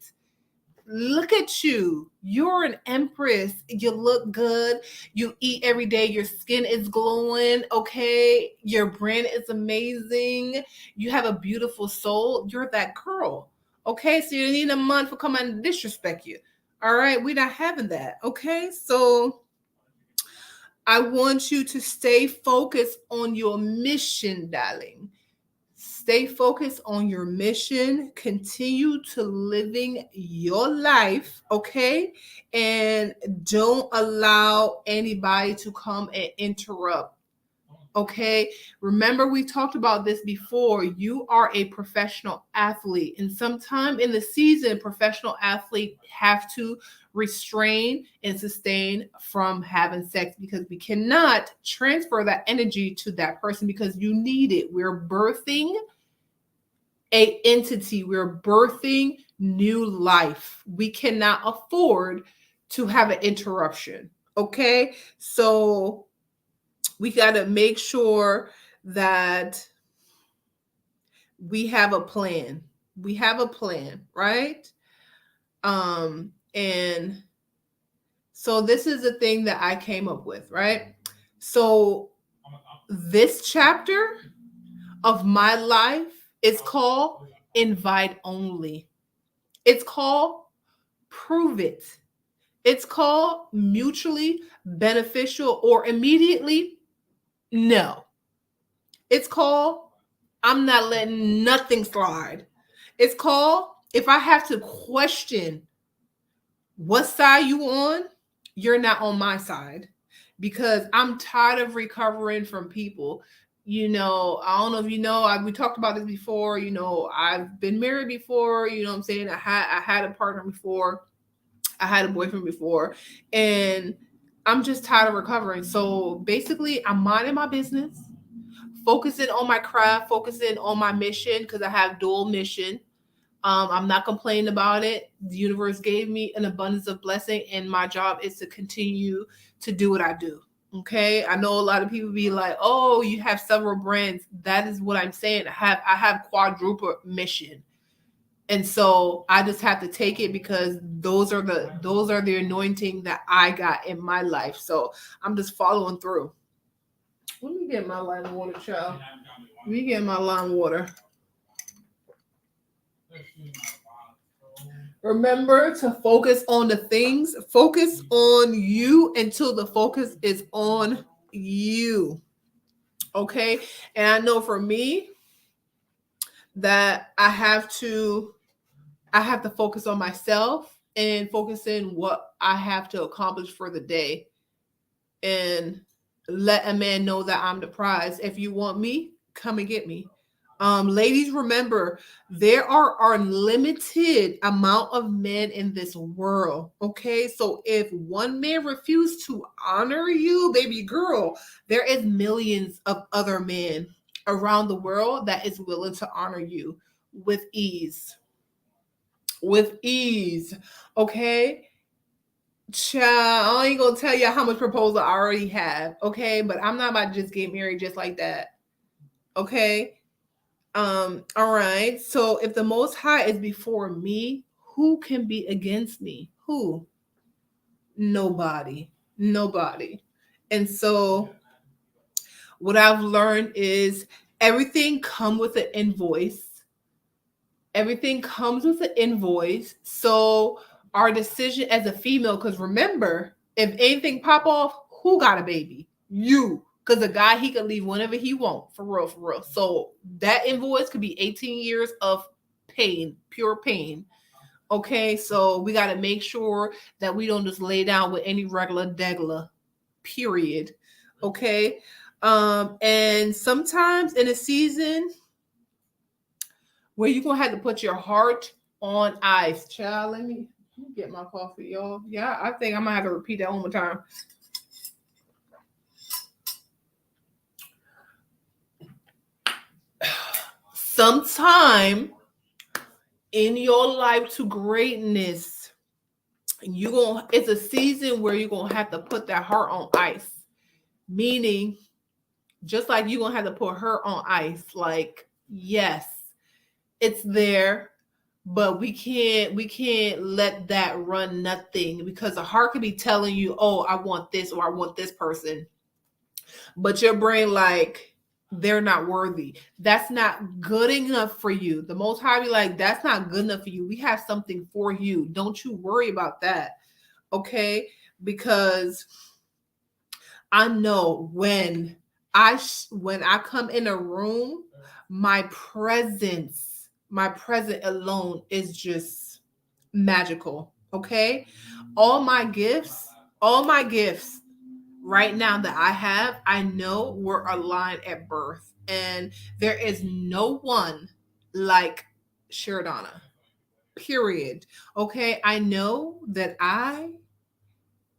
Look at you. You're an empress. You look good. You eat every day. Your skin is glowing. Okay. Your brand is amazing. You have a beautiful soul. You're that girl. Okay. So you need a man for coming and disrespect you. All right. We're not having that. Okay. So I want you to stay focused on your mission, darling. Stay focused on your mission. Continue to living your life, okay? And don't allow anybody to come and interrupt. Okay, remember we talked about this before. You are a professional athlete, and sometime in the season, professional athletes have to restrain and sustain from having sex, because we cannot transfer that energy to that person, because you need it. We're birthing a entity. We're birthing new life. We cannot afford to have an interruption. Okay, so we got to make sure that we have a plan. We have a plan, right? And so this is the thing that I came up with, right? So this chapter of my life is called Invite Only. It's called Prove It. It's called Mutually Beneficial or Immediately No. It's called I'm Not Letting Nothing Slide. It's called If I Have to Question what side you on, you're not on my side, because I'm tired of recovering from people. I don't know if we talked about this before. I've been married before. You know what I'm saying? I had a partner before. I had a boyfriend before, and I'm just tired of recovering. So basically, I'm minding my business, focusing on my craft, focusing on my mission, because I have dual mission. I'm not complaining about it. The universe gave me an abundance of blessing, and my job is to continue to do what I do. Okay. I know a lot of people be like, "Oh, you have several brands." That is what I'm saying. I have quadruple mission. And so I just have to take it, because those are the anointing that I got in my life. So I'm just following through. Let me get my lime water, child. Let me get my lime water. Remember to focus on the things, focus on you until the focus is on you. Okay. And I know for me that I have to focus on myself and focus in what I have to accomplish for the day, and let a man know that I'm the prize. If you want me, come and get me. Ladies, remember, there are unlimited amount of men in this world. Okay, so if one man refuses to honor you, baby girl, there is millions of other men around the world that is willing to honor you with ease. With ease. Okay, child, I ain't gonna tell you how much proposal I already have. Okay, but I'm not about to just get married just like that. Okay. All right. So if the most high is before me, who can be against me? Who? Nobody. Nobody. And so what I've learned is Everything come with an invoice. Everything comes with an invoice. So our decision as a female, because remember, if anything pop off, who got a baby? You. Because a guy, he can leave whenever he want. For real, for real. So that invoice could be 18 years of pain, pure pain. Okay, so we got to make sure that we don't just lay down with any regular degla, period. Okay. And sometimes in a season where you're gonna have to put your heart on ice. Child, let me get my coffee, y'all. Yeah, I think I'm gonna have to repeat that one more time. Sometime in your life to greatness, it's a season where you're gonna have to put that heart on ice. Meaning, just like you're gonna have to put her on ice. Like, yes, it's there, but we can't let that run nothing, because the heart could be telling you, oh, I want this or I want this person, but your brain like, they're not worthy, that's not good enough for you. The Most High be like, that's not good enough for you, we have something for you, don't you worry about that. Okay, because I know when I come in a room, my presence alone is just magical. Okay, all my gifts right now that I have, I know were aligned at birth, and there is no one like Sheridanna. Period. Okay, I know that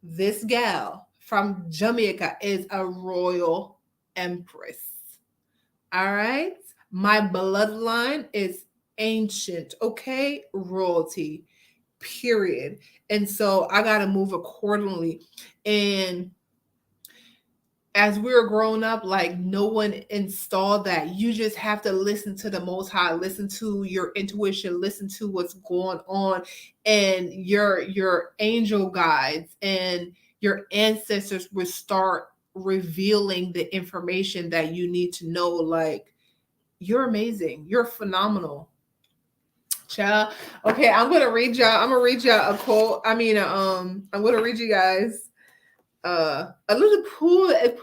this gal from Jamaica is a royal empress. All right. My bloodline is ancient. Okay. Royalty. Period. And so I got to move accordingly. And as we were growing up, like no one installed that. You just have to listen to the Most High, listen to your intuition, listen to what's going on, and your angel guides and your ancestors will start revealing the information that you need to know. Like, you're amazing, you're phenomenal, child. Okay, I'm gonna read y'all a quote. I'm gonna read you guys a little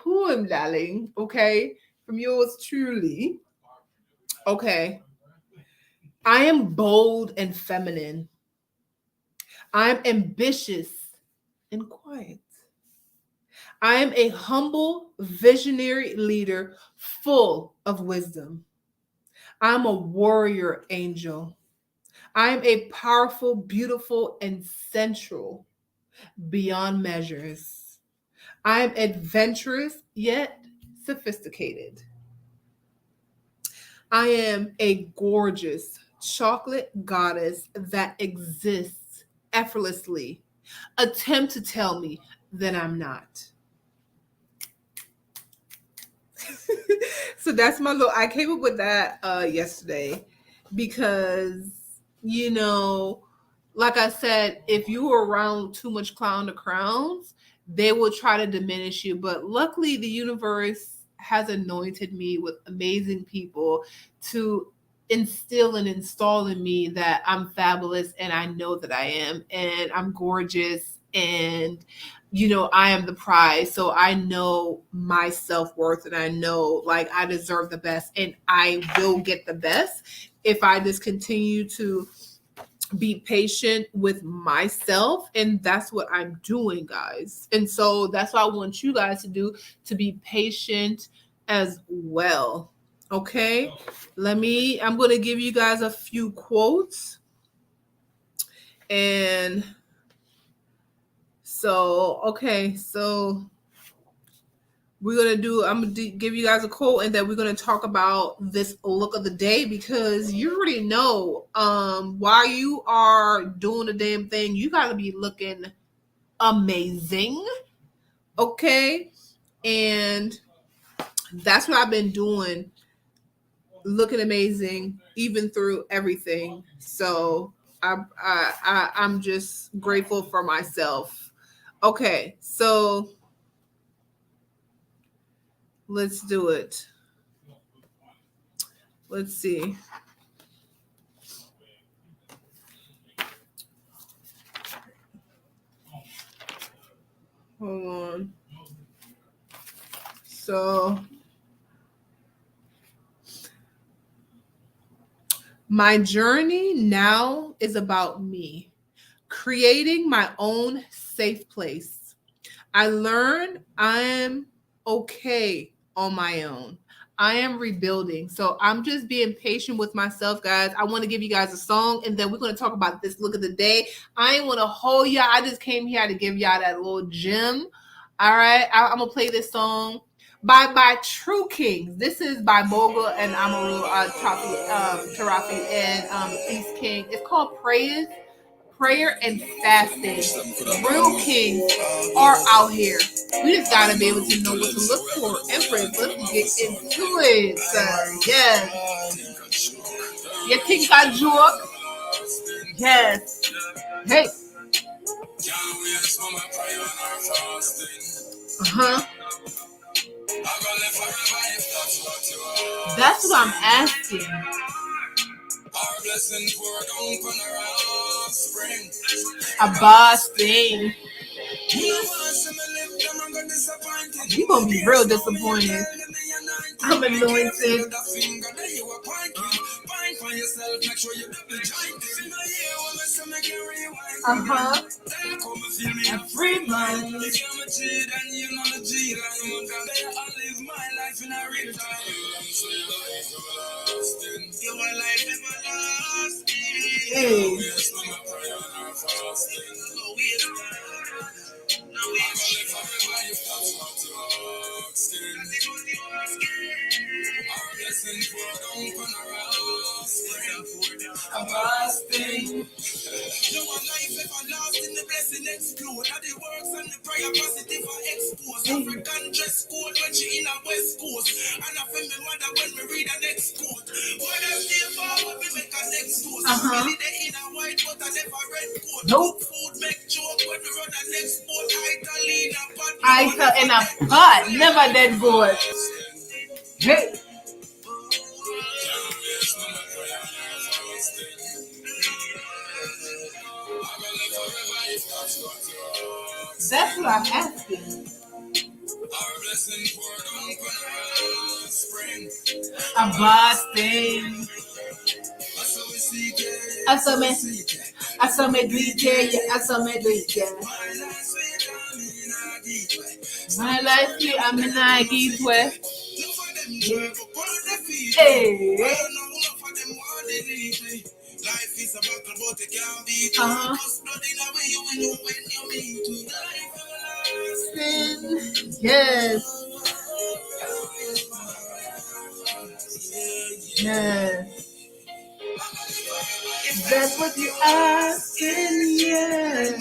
poem, darling, okay, from yours truly. Okay. I am bold and feminine. I'm ambitious and quiet. I am a humble, visionary leader full of wisdom. I'm a warrior angel. I am a powerful, beautiful, and central beyond measures. I am adventurous yet sophisticated. I am a gorgeous chocolate goddess that exists effortlessly. Attempt to tell me that I'm not. So that's my little, I came up with that yesterday because, you know, like I said, if you were around too much clown to crowns, they will try to diminish you. But luckily, the universe has anointed me with amazing people to instill and install in me that I'm fabulous, and I know that I am, and I'm gorgeous, and I am the prize. So I know my self-worth, and I know like I deserve the best, and I will get the best if I just continue to be patient with myself. And that's what I'm doing, guys. And so that's what I want you guys to do, to be patient as well. Okay. I'm going to give you guys a few quotes. And so, okay. So I'm going to give you guys a quote, and then we're going to talk about this look of the day, because you already know, while you are doing the damn thing, you got to be looking amazing. Okay. And that's what I've been doing, looking amazing, even through everything. So I'm just grateful for myself. Okay. So let's do it. Let's see. Hold on. So, my journey now is about me, creating my own safe place. I learned I am okay on my own. I am rebuilding. So I'm just being patient with myself, guys. I want to give you guys a song and then we're going to talk about this look of the day. I ain't want to hold y'all. I just came here to give y'all that little gem. All right. I'm going to play this song by True Kings. This is by Mogul and Amaru Tarafi and East King. It's called Prayer and Fasting. Real kings are out here. We just gotta be able to know what to look for. Empress, let's get into it. Yes. You think I joke? Yes. Hey. Uh-huh. That's what I'm asking. A boss thing. You gonna be real disappointed. I'm anointed. Uh-huh. Every month. Hey. A boss thing. No one life everlasting, the blessing explode. All the works and the prayer positive are exposed. African dress code when she in a West Coast. And I feel me mother when we read the next quote. What I stay forward, we make a next toast. Really they in a white but I never red coat. Nope. Food make joke when we run the next boat. I tell in a pot, never dead good. Hey. That's what I'm asking. A boss thing. I saw me do it, yeah. I saw me do it, yeah. My life, I'm in a give way. Hey. Life is about the can't be yes. Yes. If that's what you're asking, yeah.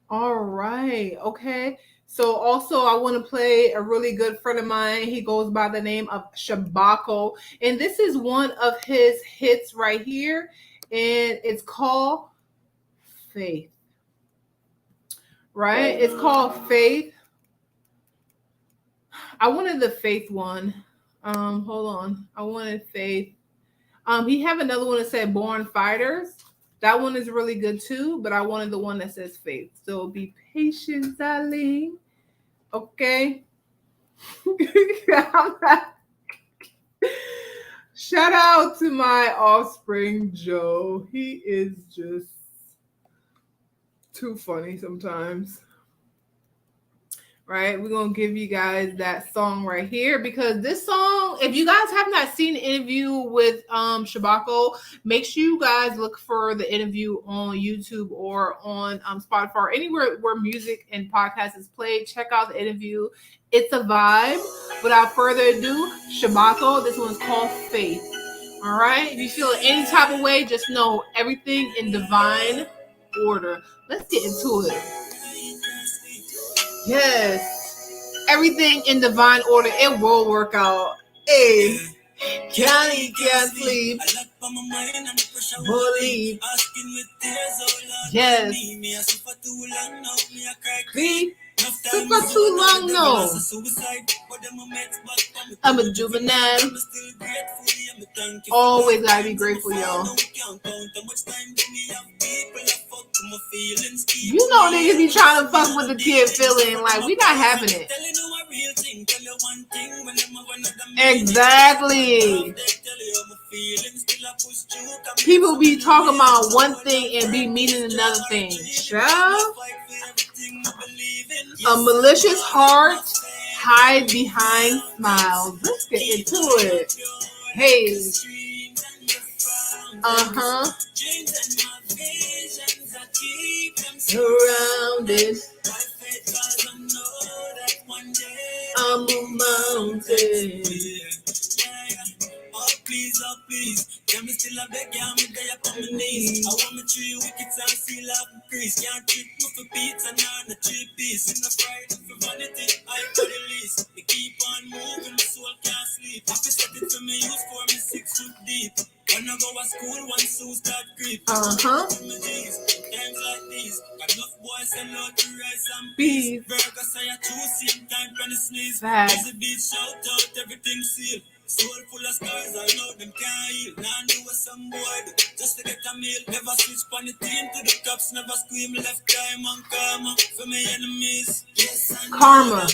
All right. Okay. So also I want to play a really good friend of mine. He goes by the name of Shabako. And this is one of his hits right here. And it's called Faith. Right? It's called Faith. I wanted the Faith one. Hold on. I wanted Faith. He have another one that said Born Fighters. That one is really good too, but I wanted the one that says Faith. So be patient, darling. Okay. Shout out to my offspring, Joe. He is just too funny sometimes. Right, we're gonna give you guys that song right here because this song, if you guys have not seen the interview with Shabako, make sure you guys look for the interview on YouTube or on Spotify or anywhere where music and podcast is played. Check out the interview. It's a vibe. Without further ado, Shabako, this one's called Faith. All right, if you feel any type of way, just know everything in divine order. Let's get into it. Yes. Everything in divine order. It will work out. Hey. Can't sleep. I lock on my mind and the pressure Believe. asking with tears, oh Lord. Yes. Me a suffer too long now. Me a cry. Creep. Enough time Super is too over, long, the no. devil has a suicide. But them a meds back from me. I'm a juvenile. I'm still grateful, yeah, me thank you. Always gotta be grateful, y'all. Now we can't count how much time do me have people that fuck to my feelings. You know niggas be trying to fuck with the kid feeling like we not having it. Telling you a real thing, tell you one thing when them have another Exactly. tell you my feelings till I push through. People be talking about one thing and be meaning another thing. Child. A malicious heart hide behind smiles. Let's get into it. Hey. Uh-huh. Surrounded. I'm a mountain. Oh please, tell me still a beg ya, me there up on my knees. I want me tree wickets and seal up and crease. Can't treat me for pizza and a cheap piece. In the fright for vanity, I for the least. Me keep on moving, my soul can't sleep. I fi set it to me use for me 6 foot deep. When I go to school, one soon start creep. Uh-huh. Times like these, got enough boys sell out to rice and peas. Burgers say a two same time when the sneeze. Busy beat, shout out, everything sealed. Soul full of scars, I know them can't heal. Now I know what some boy do, just to get a meal. Never switch from the team to the cops, never scream left time on karma for my enemies. Yes, Karma.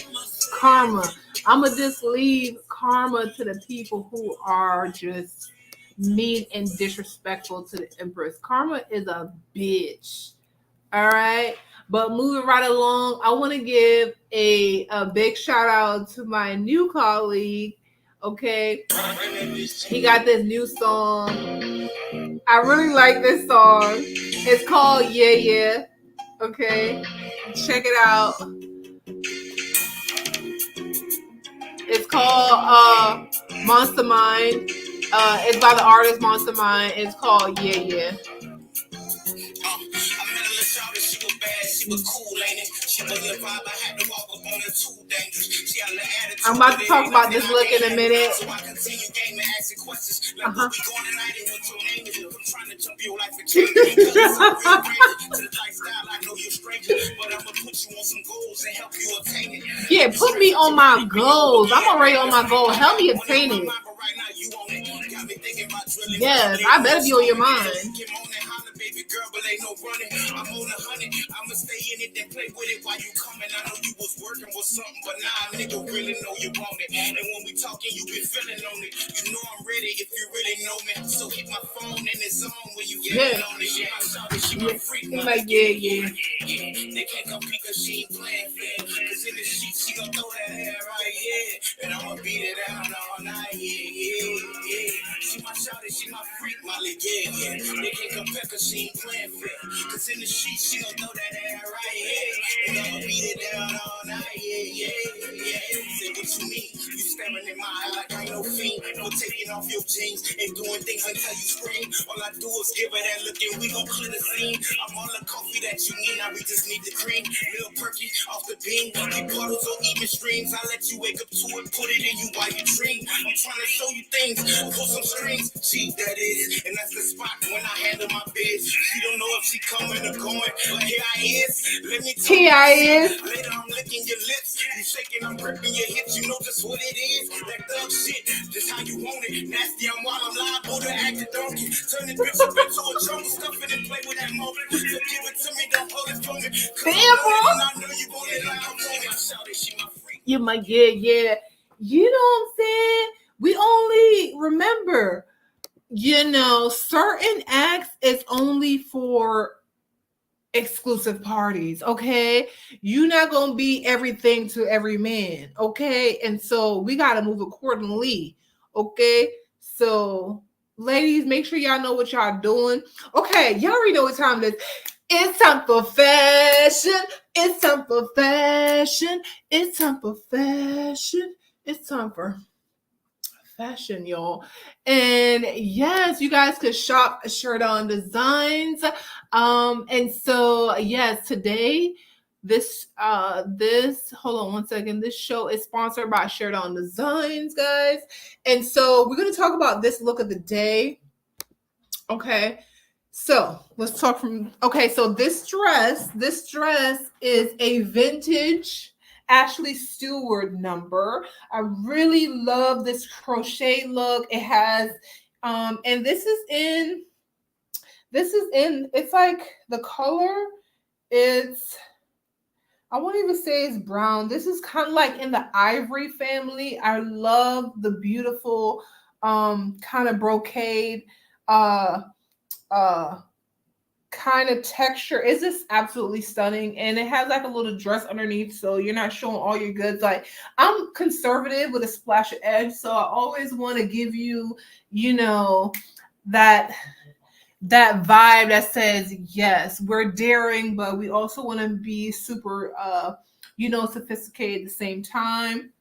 I'ma just leave karma to the people who are just mean and disrespectful to the Empress. Karma is a bitch. All right. But moving right along, I want to give a big shout out to my new colleague. Okay. He got this new song. I really like this song. It's called Yeah Yeah. Okay. Check it out. It's called Monster Mind. It's by the artist Monster Mind. It's called Yeah Yeah. She was bad, she was cool, ain't it? She was a vibe, I had to walk up on her too dangerous. She had an attitude. I'm about to talk about this look in a minute. So I continue gaming, asking questions. Like, where we going tonight and what your name is? I'm trying to jump your life and change it. Because it's so real crazy. To the lifestyle, I know you're stranger. But I'm going to put you on some goals and help you attain it. Yeah, put me on my goals. I'm already on my goal. Help me attain it. Yes, I better be on your mind. Baby girl, but ain't no running. I'm on 100. I'ma stay in it and play with it while you coming. I know you was working with something, but now nigga really know you want it. And when we talking, you been feeling on it. You know I'm ready if you really know me. So hit my phone and it's on when you get on it. Yeah, I saw this, she my freak. Like, yeah. They can't compete cause she ain't playing fair. Cause in the sheet, she gon' throw that hair right, yeah. And I'ma beat it down all night, yeah. She my shawty, she my freak, Molly, yeah. They can't compare cause she ain't playing fair. Cause in the sheet, she gon' throw that hair right, yeah. And I'ma beat it down all night, yeah. Say what you mean, you staring in my eye like I no fiend. No taking off your jeans and doing things until you scream. All I do is give her that look and we gon' clear the scene. I'm all the coffee that you need, now we just need the cream. Real perky off the beam. Keep puddles or even streams. I let you wake up to it, put it in you while you dream. I'm trying to show you things, pull some strings. Cheat that is, and that's the spot when I handle my biz. She don't know if she coming or going, but here I is. Let me tell you. Later I'm licking your lips, you shaking, I'm gripping your hips. You know just what it is. That thug shit, just how you want it. Nasty, I'm wild, I'm liable to act a donkey. Turn this bitch up into a jungle, stuff it and play with that moment. So give it to me, don't hold it from me. Damn, bro. I know you want it like I want it. I shout it, she my freak. You might, yeah. You know what I'm saying? We only remember, certain acts is only for exclusive parties, okay? You're not gonna be everything to every man, okay? And so we gotta move accordingly, okay? So ladies, make sure y'all know what y'all doing. Okay, y'all already know what time it is. It's time for fashion. It's time for fashion. It's time for fashion. It's time for fashion, y'all. And yes, you guys could shop Shirt On Designs. And so yes, today This hold on one second. This show is sponsored by Shared On Designs, guys. And so we're gonna talk about this look of the day. Okay. So let's talk from okay, so this dress is a vintage Ashley Stewart number. I really love this crochet look. It has and this is in it's like the color, it's I won't even say it's brown. This is kind of like in the ivory family. I love the beautiful kind of brocade uh uh kind of texture. Is just absolutely stunning, and it has like a little dress underneath, so you're not showing all your goods. Like, I'm conservative with a splash of edge, so I always want to give you, you know, that that vibe that says, yes, we're daring, but we also want to be super sophisticated at the same time.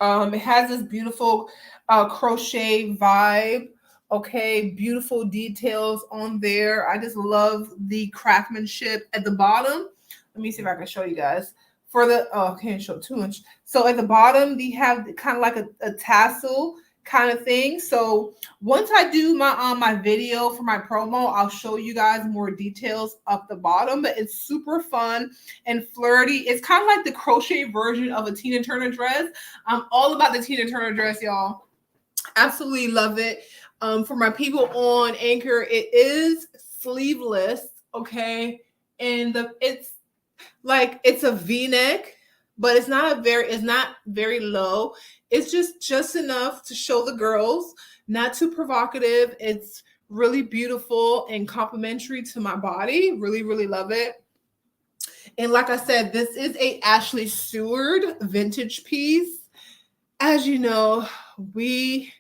It has this beautiful crochet vibe. Okay, beautiful details on there. I just love the craftsmanship at the bottom. Let me see if I can show you guys. For the I can't show too much. So at the bottom, they have kind of like a tassel kind of thing. So once I do my video for my promo, I'll show you guys more details up the bottom. But it's super fun and flirty. It's kind of like the crochet version of a Tina Turner dress. I'm all about the Tina Turner dress, y'all. Absolutely love it. For my people on Anchor, it is sleeveless, okay, and it's a V-neck, but it's not very low. It's just enough to show the girls, not too provocative. It's really beautiful and complimentary to my body. Really, really love it. And like I said, this is a Ashley Stewart vintage piece. As you know, we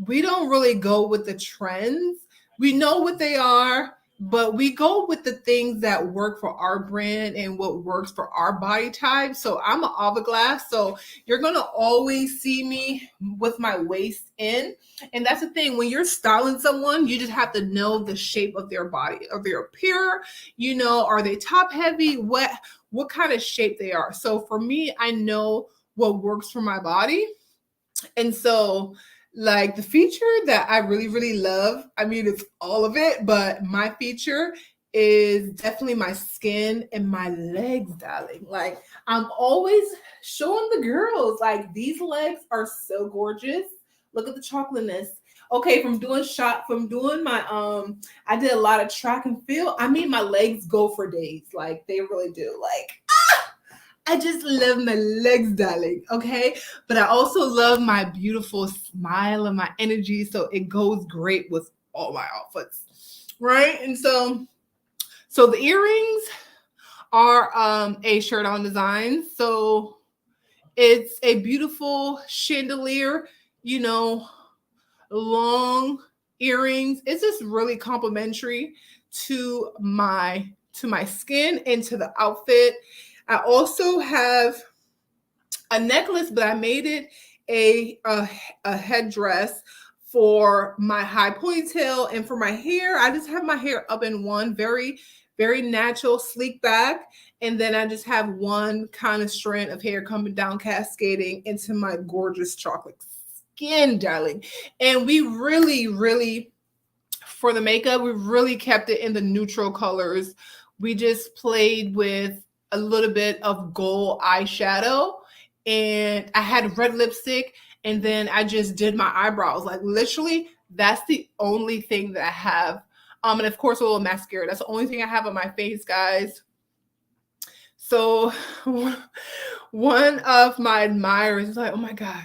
we don't really go with the trends. We know what they are, but we go with the things that work for our brand and what works for our body type. So I'm an hourglass, so you're gonna always see me with my waist in. And that's the thing, when you're styling someone, you just have to know the shape of their body, of their appear. Are they top heavy? What kind of shape they are. So for me, I know what works for my body. And so, like, the feature that I really, really love, I mean, it's all of it, but my feature is definitely my skin and my legs, darling. Like, I'm always showing the girls, like, these legs are so gorgeous. Look at the chocolateness. Okay, from doing my I did a lot of track and field. I mean, my legs go for days. Like, they really do. Like, I just love my legs, darling. Okay. But I also love my beautiful smile and my energy. So it goes great with all my outfits. Right. And so the earrings are a shirt on design. So it's a beautiful chandelier, you know, long earrings. It's just really complimentary to my skin and to the outfit. I also have a necklace, but I made it a headdress for my high ponytail, and for my hair, I just have my hair up in one very very natural sleek back, and then I just have one kind of strand of hair coming down cascading into my gorgeous chocolate skin, darling. And we really really, for the makeup, we really kept it in the neutral colors. We just played with a little bit of gold eyeshadow, and I had red lipstick, and then I just did my eyebrows. Like, literally, that's the only thing that I have. And of course, a little mascara. That's the only thing I have on my face, guys. So one of my admirers is like, "Oh my god,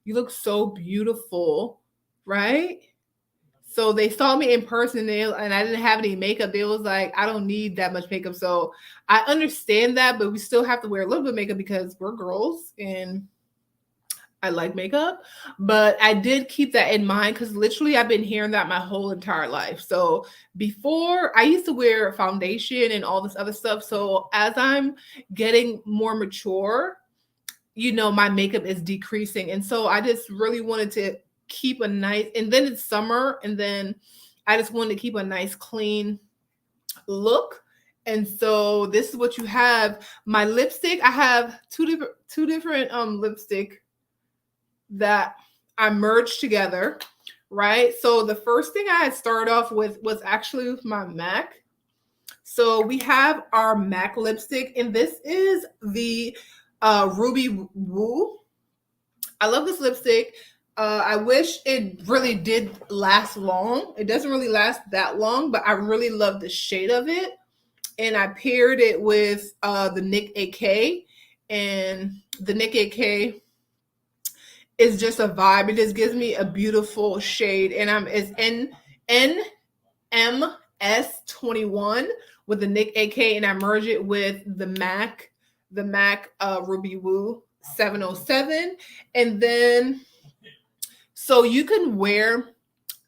you look so beautiful," right? So they saw me in person, and I didn't have any makeup. They was like, I don't need that much makeup. So I understand that, but we still have to wear a little bit of makeup because we're girls and I like makeup. But I did keep that in mind because literally I've been hearing that my whole entire life. So before, I used to wear foundation and all this other stuff. So as I'm getting more mature, my makeup is decreasing. And so I just really wanted to keep a nice, and then it's summer, and then I just wanted to keep a nice clean look. And so this is what you have. My lipstick, I have two different lipstick that I merged together, right? So the first thing I had started off with was actually with my MAC. So we have our MAC lipstick, and this is the Ruby Woo. I love this lipstick. I wish it really did last long. It doesn't really last that long, but I really love the shade of it. And I paired it with the Nick AK, and the Nick AK is just a vibe. It just gives me a beautiful shade, and it's NMS21 with the Nick AK, and I merge it with the MAC Ruby Woo 707, and then so you can wear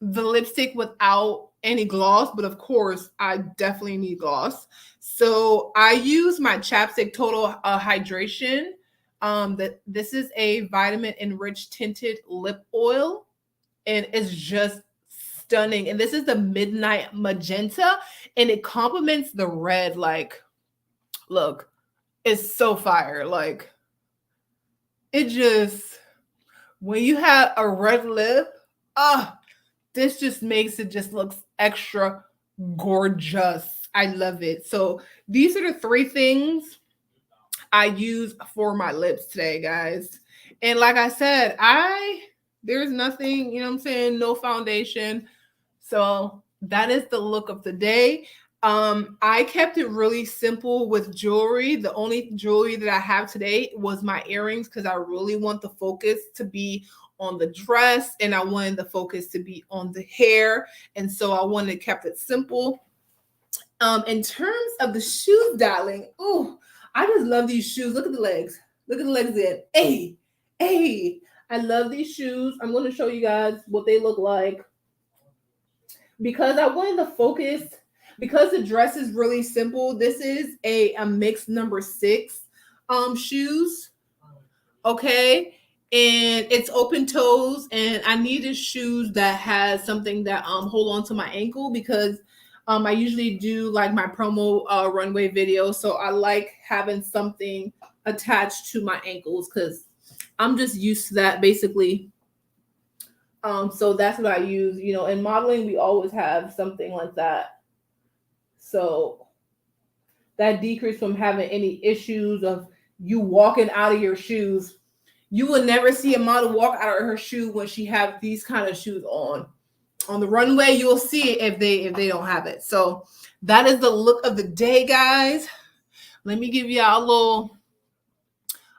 the lipstick without any gloss, but of course, I definitely need gloss. So I use my chapstick Total Hydration. That this is a vitamin enriched tinted lip oil, and it's just stunning. And this is the Midnight Magenta, and it complements the red. Like, look, it's so fire. Like, it just when you have a red lip, ah, this just makes it just looks extra gorgeous. I love it. So these are the three things I use for my lips today, guys. And like I said, there's nothing, you know what I'm saying, no foundation. So that is the look of the day. I kept it really simple with jewelry. The only jewelry that I have today was my earrings because I really want the focus to be on the dress and I wanted the focus to be on the hair. And so I wanted to kept it simple. In terms of the shoes, darling, oh, I just love these shoes. Look at the legs. Look at the legs there. Hey, hey. I love these shoes. I'm going to show you guys what they look like because I wanted the focus because the dress is really simple. This is a mixed number 6 shoes. Okay. And it's open toes, and I needed shoes that has something that hold on to my ankle because I usually do like my promo runway video, so I like having something attached to my ankles because I'm just used to that basically. So that's what I use. You know, in modeling, we always have something like that. So that decrease from having any issues of you walking out of your shoes. You will never see a model walk out of her shoe when she have these kind of shoes on. On the runway, you'll see it if they don't have it. So that is the look of the day, guys. Let me give y'all a little.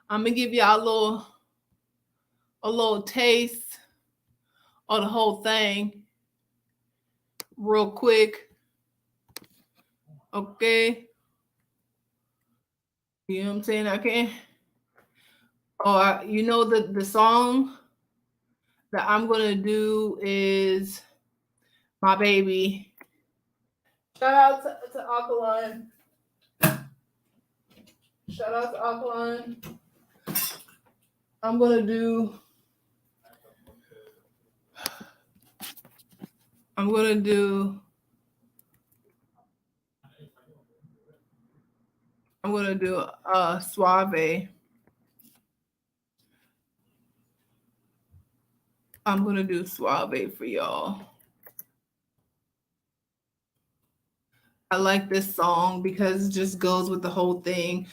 I'm gonna give y'all a little taste of the whole thing, real quick. Okay. You know what I'm saying? Okay. Oh, you know the song that I'm gonna do is My Baby. Shout out to Alkaline. Shout out to Alkaline. I'm gonna do Suave. I'm gonna do Suave for y'all. I like this song because it just goes with the whole thing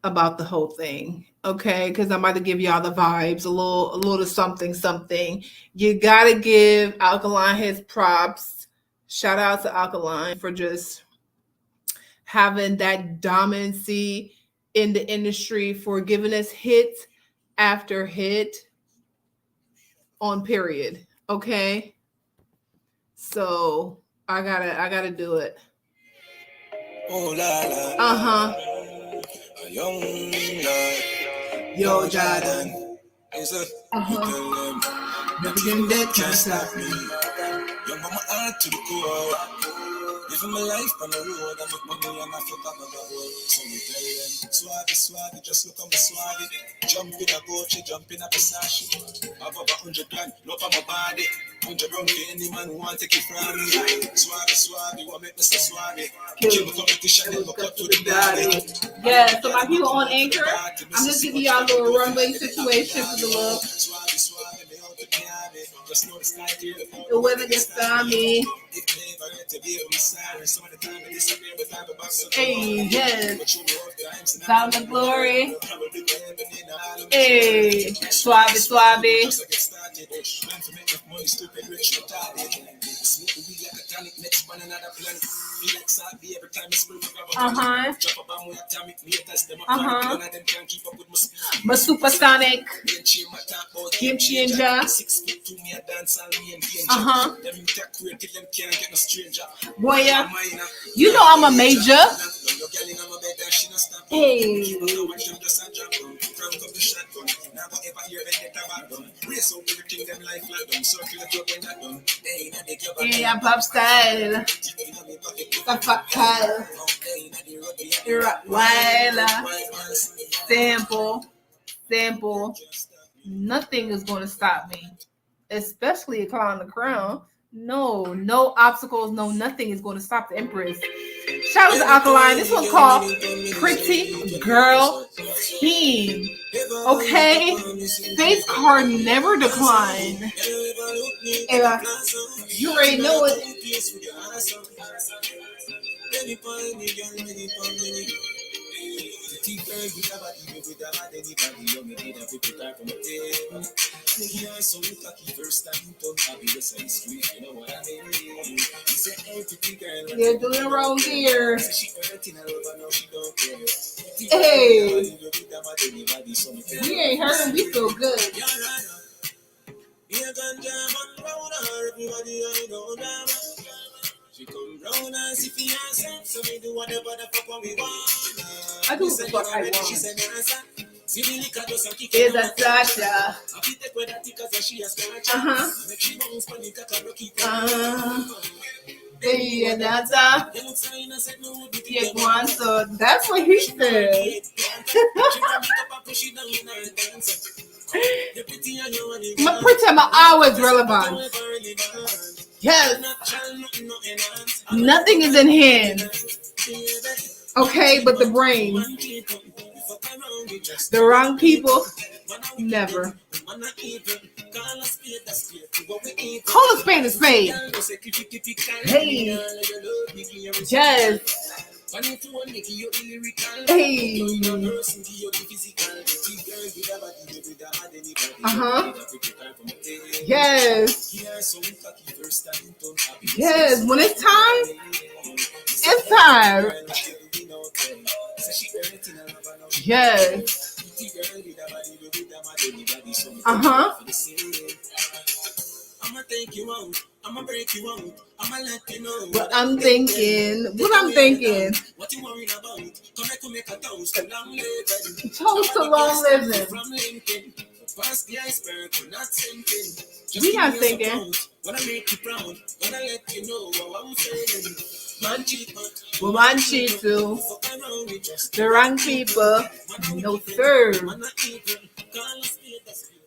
about the whole thing. Okay, because I'm about to give y'all the vibes, a little something, something. You gotta give Alkaline his props. Shout out to Alkaline for just having that dominancy in the industry, for giving us hit after hit on period. Okay. So I gotta do it. Oh la la. Uh-huh. A young lad. Yo Jordan. Is a nothing that can stop me. Young mama out to the core. living my life on the road, I make money and I feel back on the road. So we tell them, swaggy, just look on the swaggy. Jump in a Gucci, jump in a Versace. Have over 100 grand, look on my body. 100 round for any man who want to take it from me. Swaggy, what make me so swaggy? Kill the competition, never cut to the daddy. Yeah, so my people on Anchor, I'm just giving y'all a little runway situation for the love. The weather gets on me. Hey, yes. Sound of glory. Hey, suave. But supersonic. Game changer. Boy, yeah. You know I'm a major. Hey. Hey, I'm pop style. Fatal. Sample. Nothing is going to stop me, especially a clown the crown. No obstacles, no nothing is going to stop the Empress. Shout out to Alkaline. This one's called Pretty Girl Team. Okay, face card never decline. You already know it. They're doing wrong here. Hey, we ain't hurting. We feel good. She come round and see for yourself, so we do whatever the fuck we want. I do what the fuck I want. She said, see the liquor just a kick it. It's a Sasha. I take with that because she a scratch. Make she bounce for the cat and keep hey, and that's one, so that's what he said. My pretend my always relevant. Yes. Nothing is in hand. Okay, but the brain. The wrong people. Never. Call a spade a spade. Hey. Yes. Hey. Yes. Yes. When it's time, it's time. Yes. I'ma take you out, I'ma break you out, I'ma let you know what I'm thinking. What you worried about? Come back to make a toast to long living. Toast to long living. From Lincoln, past the iceberg, we're not sinking. We not sinking. Wanna make you proud, wanna let you know how I'm feeling. Woman cheat too. The wrong people. No sir.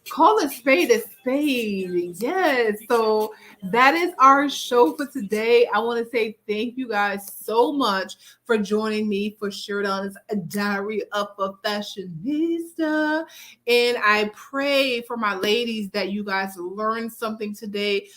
Call a spade a spade. Yes. So that is our show for today. I want to say thank you guys so much for joining me for Sheridan's Diary of a Fashionista. And I pray for my ladies that you guys learned something today.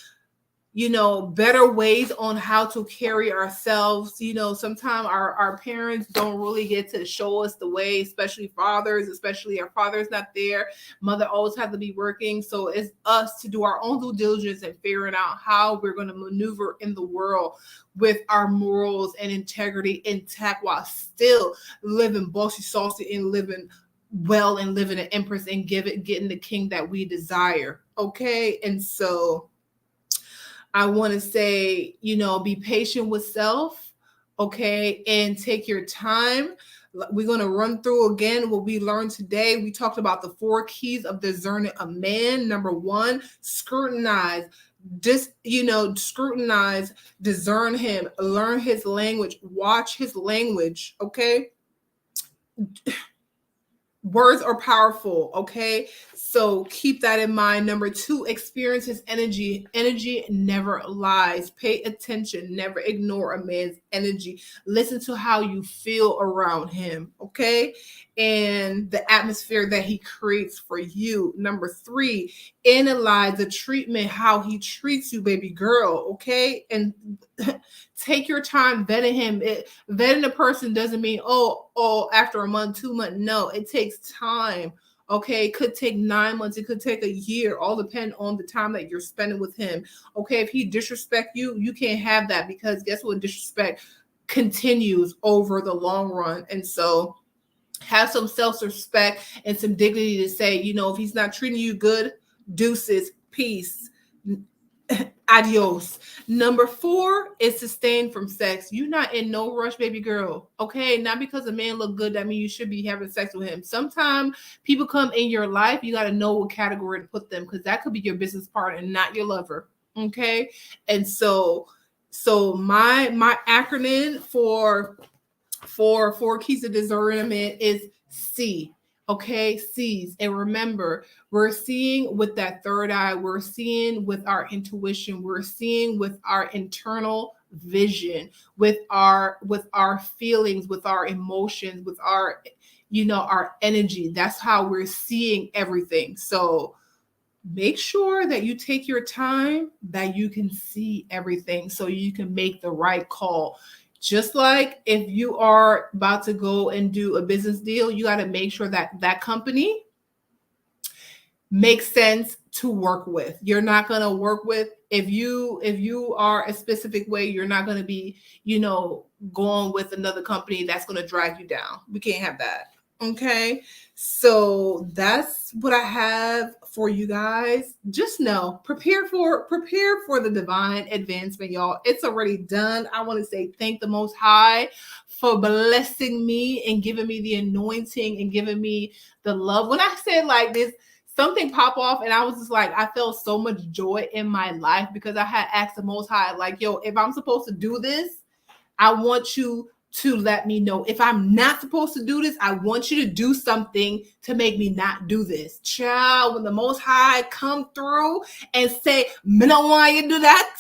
You know, better ways on how to carry ourselves. You know, sometimes our parents don't really get to show us the way, especially fathers, especially our father's not there. Mother always has to be working. So it's us to do our own due diligence and figuring out how we're going to maneuver in the world with our morals and integrity intact while still living bossy, saucy, and living well and living an empress and getting the king that we desire. Okay. And so I want to say, you know, be patient with self, okay, and take your time. We're going to run through again what we learned today. We talked about the 4 keys of discerning a man. Number 1, scrutinize. just, scrutinize, discern him, learn his language, watch his language. Okay, words are powerful. Okay, so keep that in mind. Number two, experience his energy. Energy never lies. Pay attention, never ignore a man's energy. Listen to how you feel around him. Okay, and the atmosphere that he creates for you. Number three, analyze the treatment, how he treats you, baby girl. Okay, and take your time vetting him. Vetting a person doesn't mean, after a month, 2 months. No, it takes time. Okay, it could take 9 months, it could take a year, all depend on the time that you're spending with him. Okay, if he disrespect you, you can't have that, because guess what? Disrespect continues over the long run. And so have some self-respect and some dignity to say, if he's not treating you good, deuces, peace, adios. Number four is sustain from sex. You're not in no rush, baby girl. Okay, not because a man look good that means you should be having sex with him. Sometimes people come in your life, you got to know what category to put them, because that could be your business partner and not your lover. Okay, and so my acronym for keys of discernment is C. Okay, C's. And remember, we're seeing with that third eye, we're seeing with our intuition, we're seeing with our internal vision, with our feelings, with our emotions, with our energy. That's how we're seeing everything. So make sure that you take your time, that you can see everything so you can make the right call. Just like if you are about to go and do a business deal, you got to make sure that that company makes sense to work with. You're not going to work with, if you are a specific way, you're not going to be, going with another company that's going to drag you down. We can't have that. Okay, so that's what I have for you guys. Just know, prepare for the divine advancement, y'all. It's already done. I want to say thank the Most High for blessing me and giving me the anointing and giving me the love. When I said like this, something pop off, and I was just like, I felt so much joy in my life, because I had asked the Most High, like, yo, if I'm supposed to do this, I want you to let me know. If I'm not supposed to do this, I want you to do something to make me not do this. Child, when the Most High come through and say, "Me don't want you to do that,"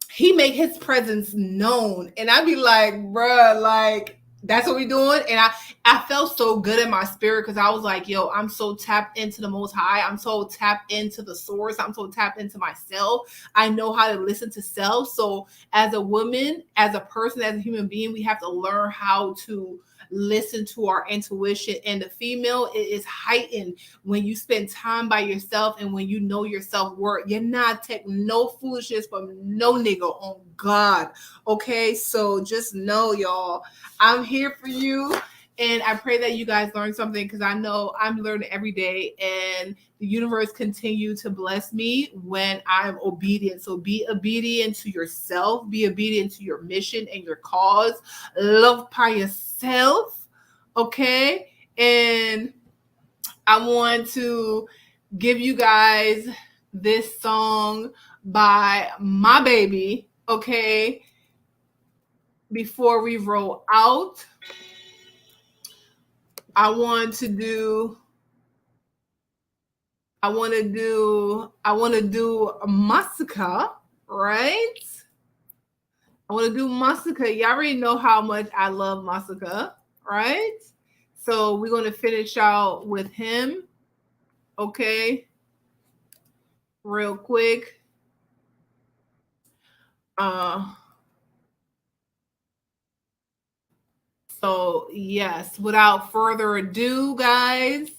he make his presence known. And I'd be like, bruh, like, that's what we doing. And I felt so good in my spirit, because I was like, yo, I'm so tapped into the Most High. I'm so tapped into the source. I'm so tapped into myself. I know how to listen to self. So as a woman, as a person, as a human being, we have to learn how to listen to our intuition. And the female, it is heightened when you spend time by yourself, and when you know your self-worth. You're not taking no foolishness from no nigga on God. Okay, so just know, y'all, I'm here for you. And I pray that you guys learn something, because I know I'm learning every day, and the universe continue to bless me when I'm obedient. So be obedient to yourself, be obedient to your mission and your cause. Love by yourself, okay? And I want to give you guys this song by my baby, okay? Before we roll out, I want to do a massacre, right? I want to do massacre. Y'all already know how much I love massacre, right? So we're gonna finish out with him, okay? Real quick. Uh so yes, without further ado, guys,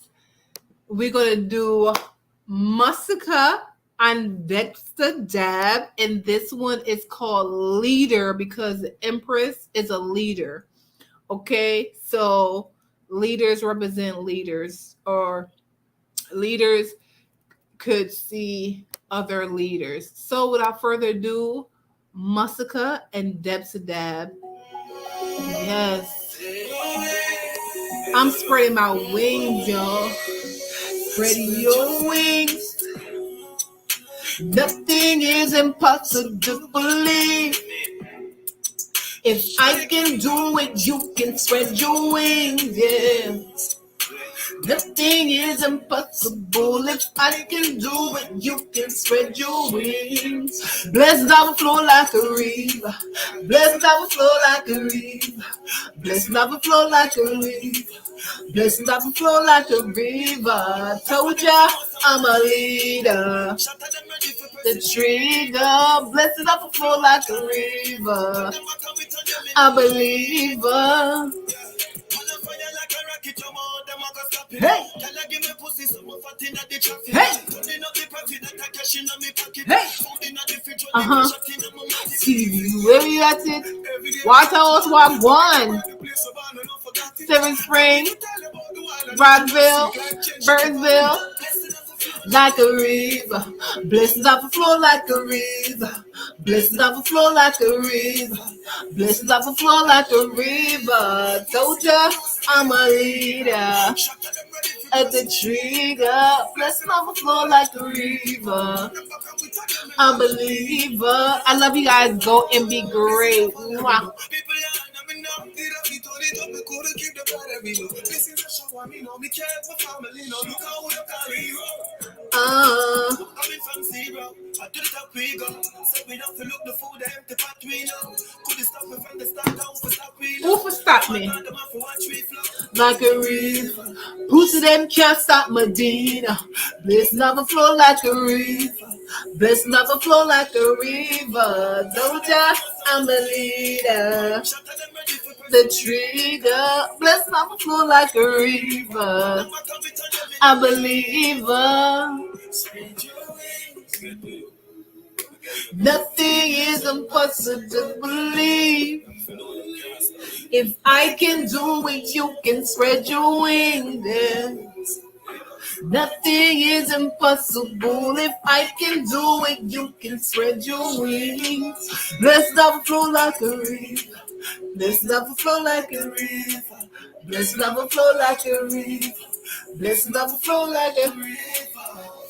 we're gonna do Massacre on Dexter Dab, and this one is called Leader, because the Empress is a leader. Okay, so leaders represent leaders, or leaders could see other leaders. So without further ado, Massacre and Dexter Dab. Yes, I'm spreading my wings, y'all. Spreading your wings. Nothing is impossible to believe. If I can do it, you can spread your wings, yeah. Nothing is impossible. If I can do it, you can spread your wings. Blessings overflow like a river. Blessings overflow like a river. Blessings overflow like a river. Blessings overflow like a river. Told ya I'm a leader. The trigger. Blessings overflow like a river. I believe her. Hey! Hey! Uh-huh. See you where you at it. White House Walk 1. Seven Spring. Rockville. Burnsville. Like a river. Blessings overflow like a river. Blessings overflow like a river. Blessings overflow like a river. Told ya I'm a leader. At the trigger. Blessings overflow like a river. I'm a believer. I love you guys. Go and be great. Mwah. Who for stop me? Like a river. Pussy them can't stop Medina. Bliss never flow like a river. Bliss never flow like a river. Don't ya? I'm a leader. The trigger. Bliss never flow like a river. I believe her. Nothing is impossible to believe. If I can do it, you can spread your wings. Then. Nothing is impossible. If I can do it, you can spread your wings. Blessed overflow like a river. Blessed overflow like a river. Blessed overflow like a river. Blessed overflow like a river.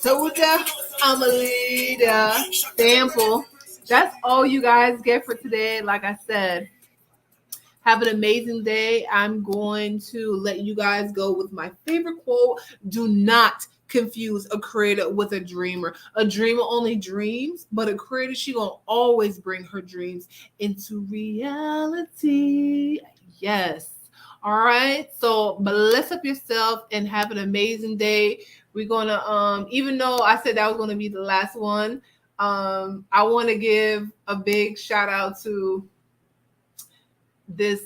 Told ya I'm a leader. Sample. That's all you guys get for today. Like I said, have an amazing day. I'm going to let you guys go with my favorite quote. Do not confuse a creator with a dreamer. A dreamer only dreams, but a creator, she gonna always bring her dreams into reality. Yes. All right. So bless up yourself and have an amazing day. We're gonna even though I said that was gonna be the last one, I want to give a big shout out to this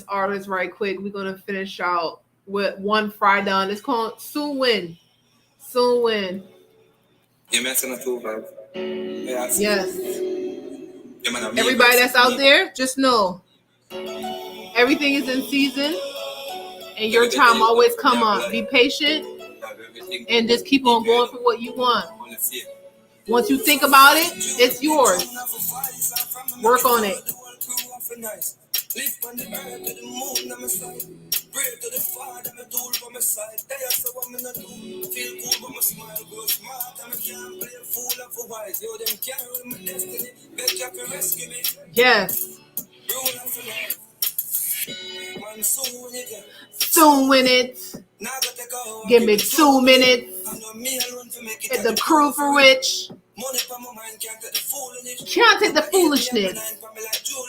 artist right quick. We're gonna finish out with one fry done. It's called Soon Win. Soon Win. Yes. Everybody that's out there, just know everything is in season and your time always come up. Be patient and just keep on going for what you want. Once you think about it, it's yours. Work on it. Live on the earth to the moon, I'm a side. Pray to the Father, I'm a tool for my side. They are so I'm in a do. Feel cool, but my smile goes smart. I'm a can't play a fool and for wise. Yo, them carry my destiny. Beg you to rescue me. Yes. Rule and for life. Man, soon win it. Soon win it. Give me 2 minutes. Hit the crew for which. Can't take the foolishness.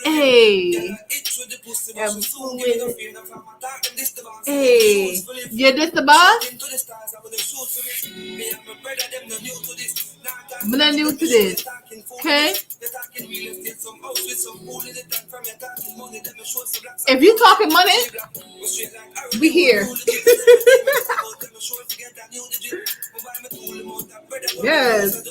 Hey. Hey. You're this the boss? I'm not new to this. Okay? If you talking money, we here. Yes.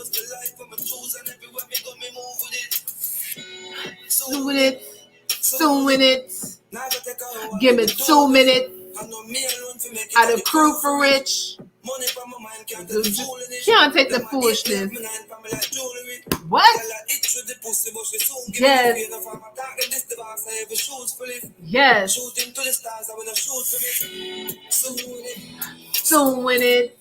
Soon win it. Soon win it. Give me 2 minutes. Out of crew for rich. Can't take the foolishness. What? Yes. Yes. Soon win it.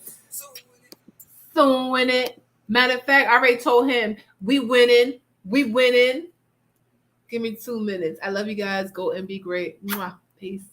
Soon win it. Matter of fact, I already told him we winning. We winning. Give me 2 minutes. I love you guys. Go and be great. Mwah. Peace.